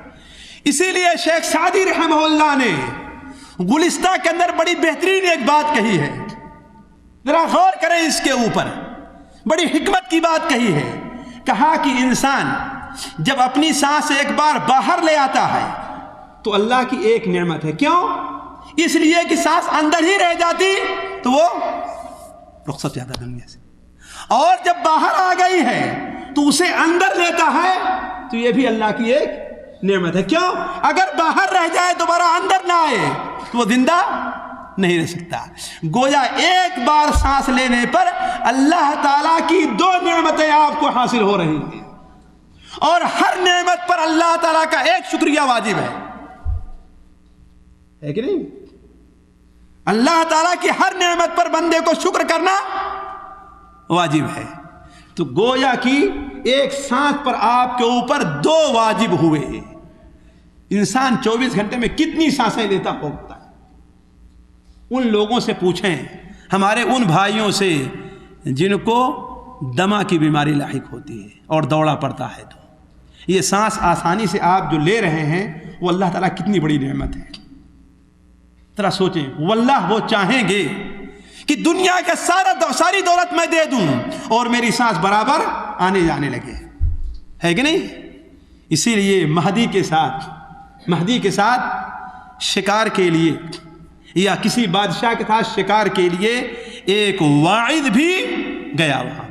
اسی لیے شیخ سعدی رحمہ اللہ نے گلستہ کے اندر بڑی بہترین ایک بات کہی ہے، ذرا غور کریں اس کے اوپر، بڑی حکمت کی بات کہی ہے۔ کہا کہ انسان جب اپنی سانس ایک بار باہر لے آتا ہے تو اللہ کی ایک نعمت ہے۔ کیوں؟ اس لیے کہ سانس اندر ہی رہ جاتی تو وہ رخصت جاتا دنیا سے، اور جب باہر آ گئی ہے تو اسے اندر لیتا ہے تو یہ بھی اللہ کی ایک نعمت ہے۔ کیوں؟ اگر باہر رہ جائے دوبارہ اندر نہ آئے تو وہ زندہ نہیں رہ سکتا۔ گویا ایک بار سانس لینے پر اللہ تعالیٰ کی 2 نعمتیں آپ کو حاصل ہو رہی ہیں، اور ہر نعمت پر اللہ تعالیٰ کا ایک شکریہ واجب ہے کہ نہیں؟ اللہ تعالیٰ کی ہر نعمت پر بندے کو شکر کرنا واجب ہے۔ تو گویا کی ایک سانس پر آپ کے اوپر 2 واجب ہوئے ہیں۔ انسان 24 گھنٹے میں کتنی سانسیں لیتا ہوتا ہے؟ ان لوگوں سے پوچھیں، ہمارے ان بھائیوں سے جن کو دمہ کی بیماری لاحق ہوتی ہے اور دوڑا پڑتا ہے، تو یہ سانس آسانی سے آپ جو لے رہے ہیں وہ اللہ تعالیٰ کتنی بڑی نعمت ہے۔ ذرا سوچیں، واللہ وہ چاہیں گے کہ دنیا کا ساری دولت میں دے دوں اور میری سانس برابر آنے جانے لگے، ہے کہ نہیں؟ اسی لیے مہدی کے ساتھ شکار کے لیے یا کسی بادشاہ کے ساتھ شکار کے لیے ایک واعظ بھی گیا۔ وہاں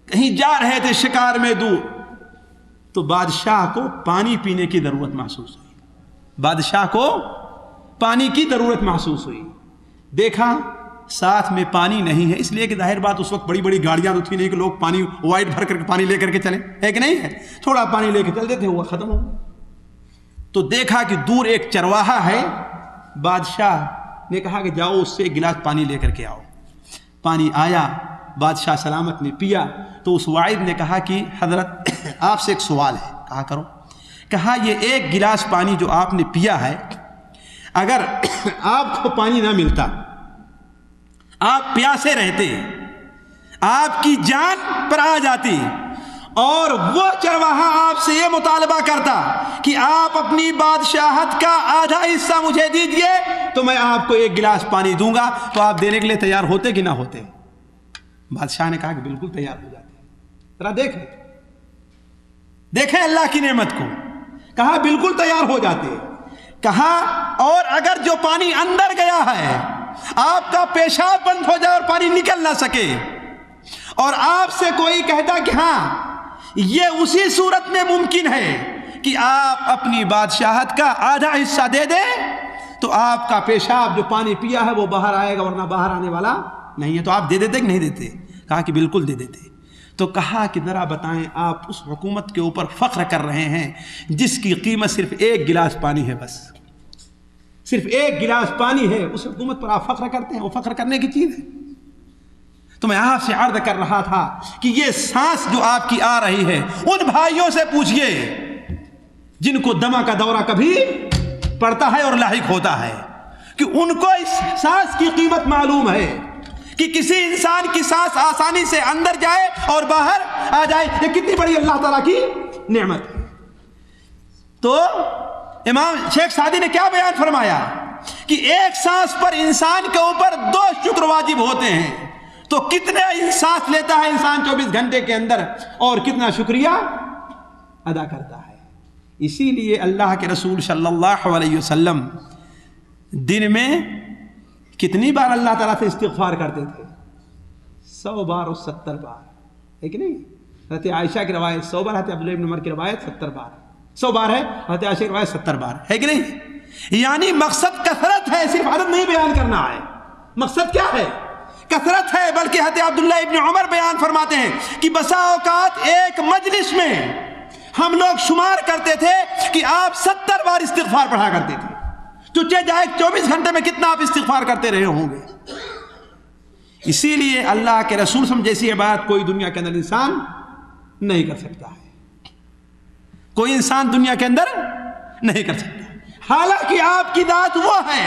کہیں جا رہے تھے شکار میں دور، تو بادشاہ کو پانی پینے کی ضرورت محسوس ہوئی۔ بادشاہ کو پانی کی ضرورت محسوس ہوئی، دیکھا ساتھ میں پانی نہیں ہے، اس لیے کہ ظاہر بات اس وقت بڑی بڑی گاڑیاں تو تھی نہیں کہ لوگ پانی وائٹ بھر کر کے پانی لے کر کے چلیں، ہے کہ نہیں ہے؟ تھوڑا پانی لے کے چلتے تھے، وہ ختم ہو۔ تو دیکھا کہ دور ایک چرواہا ہے، بادشاہ نے کہا کہ جاؤ اس سے ایک گلاس پانی لے کر کے آؤ۔ پانی آیا، بادشاہ سلامت نے پیا، تو اس واعظ نے کہا کہ حضرت آپ سے ایک سوال ہے۔ کہا کرو۔ کہا یہ ایک گلاس پانی جو آپ نے پیا ہے، اگر آپ کو پانی نہ ملتا، آپ پیاسے رہتے، آپ کی جان پر آ جاتی، اور وہ چرواہا آپ سے یہ مطالبہ کرتا کہ آپ اپنی بادشاہت کا آدھا حصہ مجھے دیجئے تو میں آپ کو ایک گلاس پانی دوں گا، تو آپ دینے کے لیے تیار ہوتے کہ نہ ہوتے؟ بادشاہ نے کہا کہ بالکل تیار ہو جاتے۔ ذرا دیکھیں اللہ کی نعمت کو۔ کہا بالکل تیار ہو جاتے۔ کہا اور اگر جو پانی اندر گیا ہے آپ کا پیشاب بند ہو جائے اور پانی نکل نہ سکے، اور آپ سے کوئی کہتا کہ ہاں یہ اسی صورت میں ممکن ہے کہ آپ اپنی بادشاہت کا آدھا حصہ دے دیں، تو آپ کا پیشاب جو پانی پیا ہے وہ باہر آئے گا، ورنہ باہر آنے والا نہیں ہے۔ تو آپ دے دیتے کہ نہیں دیتے؟ کہا کہ بالکل دے دیتے۔ تو کہا کہ ذرا بتائیں، آپ اس حکومت کے اوپر فخر کر رہے ہیں جس کی قیمت صرف ایک گلاس پانی ہے، بس صرف ایک گلاس پانی ہے، اس حکومت پر آپ فخر کرتے ہیں؟ وہ فخر کرنے کی چیز ہے؟ تو میں آپ سے عرض کر رہا تھا کہ یہ سانس جو آپ کی آ رہی ہے، ان بھائیوں سے پوچھئے جن کو دمہ کا دورہ کبھی پڑتا ہے اور لاحق ہوتا ہے، کہ ان کو اس سانس کی قیمت معلوم ہے کہ کسی انسان کی سانس آسانی سے اندر جائے اور باہر آ جائے، یہ کتنی بڑی اللہ تعالیٰ کی نعمت ہے۔ تو امام شیخ سعدی نے کیا بیان فرمایا کہ ایک سانس پر انسان کے اوپر 2 شکر واجب ہوتے ہیں، تو کتنے سانس لیتا ہے انسان 24 گھنٹے کے اندر، اور کتنا شکریہ ادا کرتا ہے۔ اسی لیے اللہ کے رسول صلی اللہ علیہ وسلم دن میں کتنی بار اللہ تعالیٰ سے استغفار کرتے تھے؟ 100 بار اور 70 بار، ہے کہ نہیں؟ حضرت عائشہ کی روایت 100 بار، حضرت عبداللہ بن عمر کی روایت 70 بار، 100 بار ہے، حضرت عائشہ کی روایت 70 بار، ہے کہ نہیں؟ یعنی مقصد کثرت ہے، صرف عدد نہیں بیان کرنا ہے۔ مقصد کیا ہے؟ کثرت ہے۔ بلکہ حضرت عبداللہ ابن عمر بیان فرماتے ہیں کہ بسا اوقات ایک مجلس میں ہم لوگ شمار کرتے تھے کہ آپ 70 بار استغفار پڑھا کرتے تھے۔ چچے جائے 24 گھنٹے میں کتنا آپ استغفار کرتے رہے ہوں گے۔ اسی لیے اللہ کے رسول صلی جیسی عبادت کوئی دنیا کے اندر انسان نہیں کر سکتا ہے، کوئی انسان دنیا کے اندر نہیں کر سکتا۔ حالانکہ آپ کی ذات وہ ہے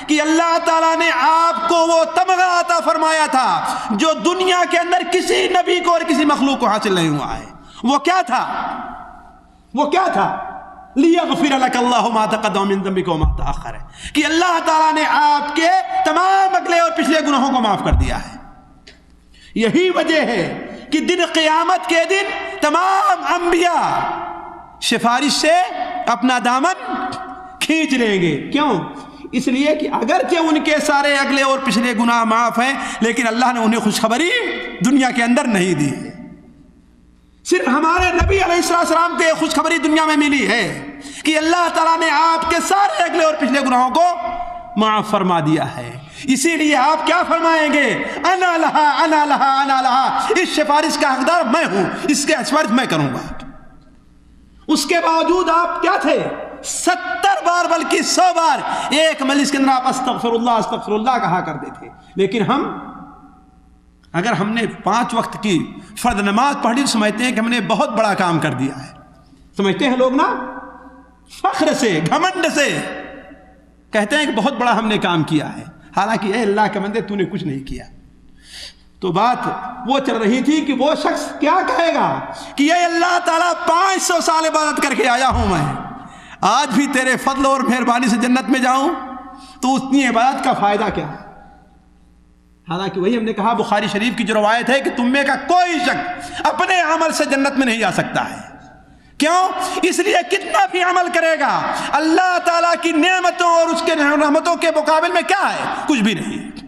کہ اللہ تعالیٰ نے آپ کو وہ تمغہ عطا فرمایا تھا جو دنیا کے اندر کسی نبی کو اور کسی مخلوق کو حاصل نہیں ہوا ہے۔ وہ کیا تھا؟ وہ کیا تھا؟ لِيَغْفِرَ لَكَ اللَّهُ مَا تَقَدَّمَ مِن ذَنبِكَ وَمَا تَأَخَّرَ، کہ اللہ تعالیٰ نے آپ کے تمام اگلے اور پچھلے گناہوں کو معاف کر دیا ہے۔ یہی وجہ ہے کہ دن قیامت کے دن تمام انبیاء سفارش سے اپنا دامن کھینچ لیں گے۔ کیوں؟ اس لیے کہ اگرچہ ان کے سارے اگلے اور پچھلے گناہ معاف ہیں، لیکن اللہ نے انہیں خوشخبری دنیا کے اندر نہیں دی ہے۔ صرف ہمارے نبی علیہ السلام کو یہ خوشخبری دنیا میں ملی ہے کہ اللہ تعالیٰ نے آپ کے سارے اگلے اور پچھلے گناہوں کو معاف فرما دیا ہے۔ اسی لیے آپ کیا فرمائیں گے؟ انا لہا انا لہا انا لہا، اس سفارش کا حقدار میں ہوں، اس کے سفارش میں کروں گا۔ اس کے باوجود آپ کیا تھے؟ 70 بار بلکہ 100 بار ایک مجلس کے اندر آپ استغفر اللہ کہا کرتے تھے۔ لیکن ہم اگر ہم نے 5 وقت کی فرض نماز پڑھی تو سمجھتے ہیں کہ ہم نے بہت بڑا کام کر دیا ہے۔ سمجھتے ہیں لوگ نا، فخر سے گھمنڈ سے کہتے ہیں کہ بہت بڑا ہم نے کام کیا ہے، حالانکہ اے اللہ کے بندے تو نے کچھ نہیں کیا۔ تو بات وہ چل رہی تھی کہ وہ شخص کیا کہے گا کہ اے اللہ تعالیٰ 500 سال عبادت کر کے آیا ہوں میں، آج بھی تیرے فضل اور مہربانی سے جنت میں جاؤں تو اتنی عبادت کا فائدہ کیا ہے؟ حالانکہ وہی ہم نے کہا بخاری شریف کی جو روایت ہے کہ تم میں کا کوئی شخص اپنے عمل سے جنت میں نہیں جا سکتا ہے۔ کیوں؟ اس لیے کتنا بھی عمل کرے گا اللہ تعالیٰ کی نعمتوں اور اس کے رحمتوں کے مقابل میں کیا ہے؟ کچھ بھی نہیں،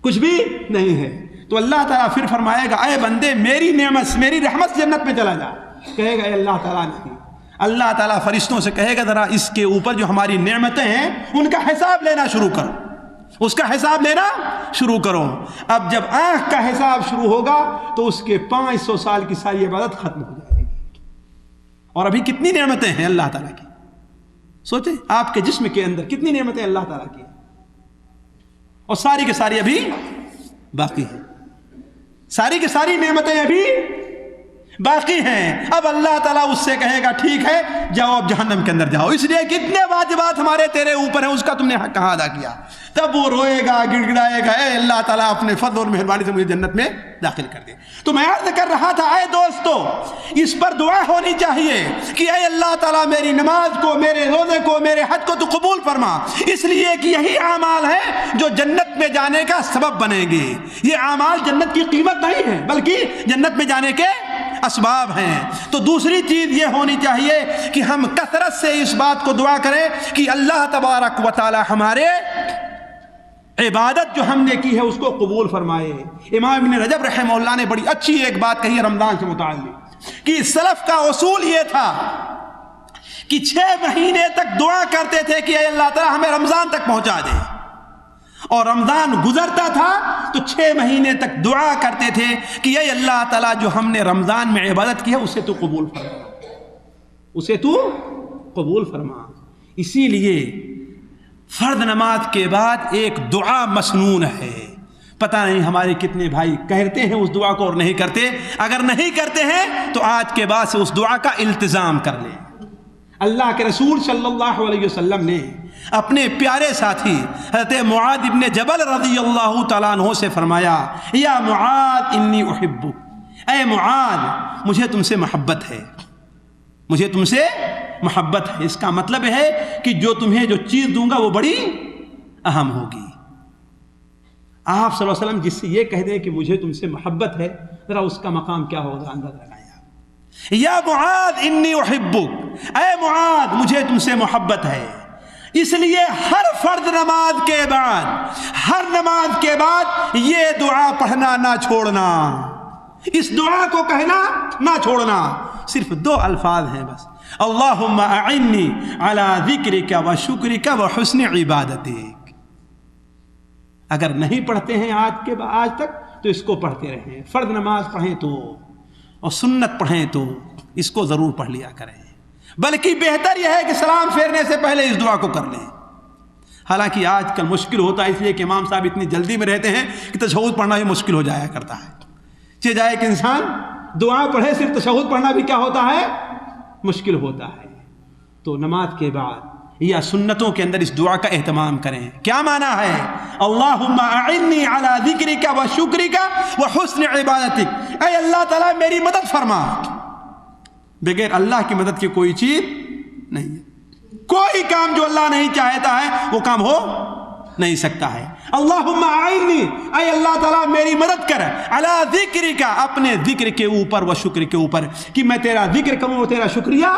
کچھ بھی نہیں ہے۔ تو اللہ تعالیٰ پھر فرمائے گا اے بندے میری نعمت میری رحمت سے جنت میں چلا جا، کہے گا اے اللہ تعالیٰ نہیں۔ اللہ تعالیٰ فرشتوں سے کہے گا ذرا اس کے اوپر جو ہماری نعمتیں ہیں ان کا حساب لینا شروع کرو، اس کا حساب لینا شروع کرو۔ اب جب آنکھ کا حساب شروع ہوگا تو اس کے 500 سال کی ساری عبادت ختم ہو جائے گی۔ اور ابھی کتنی نعمتیں ہیں اللہ تعالیٰ کی، سوچیں آپ کے جسم کے اندر کتنی نعمتیں اللہ تعالیٰ کی، اور ساری کی ساری ابھی باقی ہیں، ساری کی ساری نعمتیں ابھی باقی ہیں۔ اب اللہ تعالیٰ اس سے کہے گا ٹھیک ہے جاؤ اب جہنم کے اندر جاؤ، اس لیے کتنے واجبات ہمارے تیرے اوپر ہیں اس کا تم نے حق کہاں ادا کیا۔ تب وہ روئے گا گڑ گڑائے گا اے اللہ تعالیٰ اپنے فضل اور مہربانی سے مجھے جنت میں داخل کر دے۔ تو میں عرض کر رہا تھا اے دوستو اس پر دعا ہونی چاہیے کہ اے اللہ تعالیٰ میری نماز کو، میرے روزے کو، میرے حج کو تو قبول فرما، اس لیے کہ یہی اعمال ہیں جو جنت میں جانے کا سبب بنیں گے۔ یہ اعمال جنت کی قیمت نہیں ہے بلکہ جنت میں جانے کے اسباب ہیں۔ تو دوسری چیز یہ ہونی چاہیے کہ ہم کثرت سے اس بات کو دعا کریں کہ اللہ تبارک و تعالی ہمارے عبادت جو ہم نے کی ہے اس کو قبول فرمائے۔ امام ابن رجب رحمہ اللہ نے بڑی اچھی ایک بات کہی ہے رمضان سے متعلق کہ سلف کا اصول یہ تھا کہ 6 مہینے تک دعا کرتے تھے کہ اے اللہ تعالی ہمیں رمضان تک پہنچا دے، اور رمضان گزرتا تھا تو 6 مہینے تک دعا کرتے تھے کہ اے اللہ تعالیٰ جو ہم نے رمضان میں عبادت کی ہے اسے تو قبول فرما، اسے تو قبول فرما۔ اسی لیے فرض نماز کے بعد ایک دعا مسنون ہے، پتہ نہیں ہمارے کتنے بھائی کہتے ہیں اس دعا کو اور نہیں کرتے۔ اگر نہیں کرتے ہیں تو آج کے بعد سے اس دعا کا التزام کر لیں۔ اللہ کے رسول صلی اللہ علیہ وسلم نے اپنے پیارے ساتھی حضرت معاذ ابن جبل رضی اللہ تعالیٰ عنہ سے فرمایا یا معاذ انی احبک، اے معاذ مجھے تم سے محبت ہے، مجھے تم سے محبت ہے۔ اس کا مطلب ہے کہ جو تمہیں جو چیز دوں گا وہ بڑی اہم ہوگی۔ آپ صلی اللہ علیہ وسلم جس سے یہ کہہ دیں کہ مجھے تم سے محبت ہے، ذرا اس کا مقام کیا ہوگا اندازہ لگائیں آپ۔ یا معاذ انی احبک، اے معاذ مجھے تم سے محبت ہے۔ اس لیے ہر فرض نماز کے بعد، ہر نماز کے بعد یہ دعا پڑھنا نہ چھوڑنا، اس دعا کو کہنا نہ چھوڑنا۔ صرف 2 الفاظ ہیں بس، اللہم اعنی علی ذکرک و شکرک و حسن عبادتک۔ اگر نہیں پڑھتے ہیں آج تک تو اس کو پڑھتے رہیں، فرض نماز پڑھیں تو اور سنت پڑھیں تو اس کو ضرور پڑھ لیا کریں، بلکہ بہتر یہ ہے کہ سلام پھیرنے سے پہلے اس دعا کو کر لیں۔ حالانکہ آج کل مشکل ہوتا ہے، اس لیے کہ امام صاحب اتنی جلدی میں رہتے ہیں کہ تشہد پڑھنا بھی مشکل ہو جایا کرتا ہے۔ چہ جائے کہ انسان دعا پڑھے، صرف تشہد پڑھنا بھی کیا ہوتا ہے؟ مشکل ہوتا ہے۔ تو نماز کے بعد یا سنتوں کے اندر اس دعا کا اہتمام کریں۔ کیا معنی ہے؟ اللہم اعنی علی ذکرک و شکرک و حسن عبادتک، اے اللہ تعالیٰ میری مدد فرما۔ بغیر اللہ کی مدد کی کوئی چیز نہیں ہے، کوئی کام جو اللہ نہیں چاہتا ہے وہ کام ہو نہیں سکتا ہے۔ اللہم اعنی، اے اللہ تعالیٰ میری مدد کر، علی ذکرک، اپنے ذکر کے اوپر، و شکر کے اوپر، کہ میں تیرا ذکر کروں اور تیرا شکریہ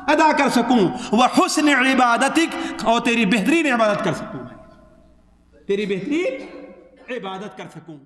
ادا کر سکوں، وحسن عبادتک، اور تیری بہترین عبادت کر سکوں، تیری بہترین عبادت کر سکوں۔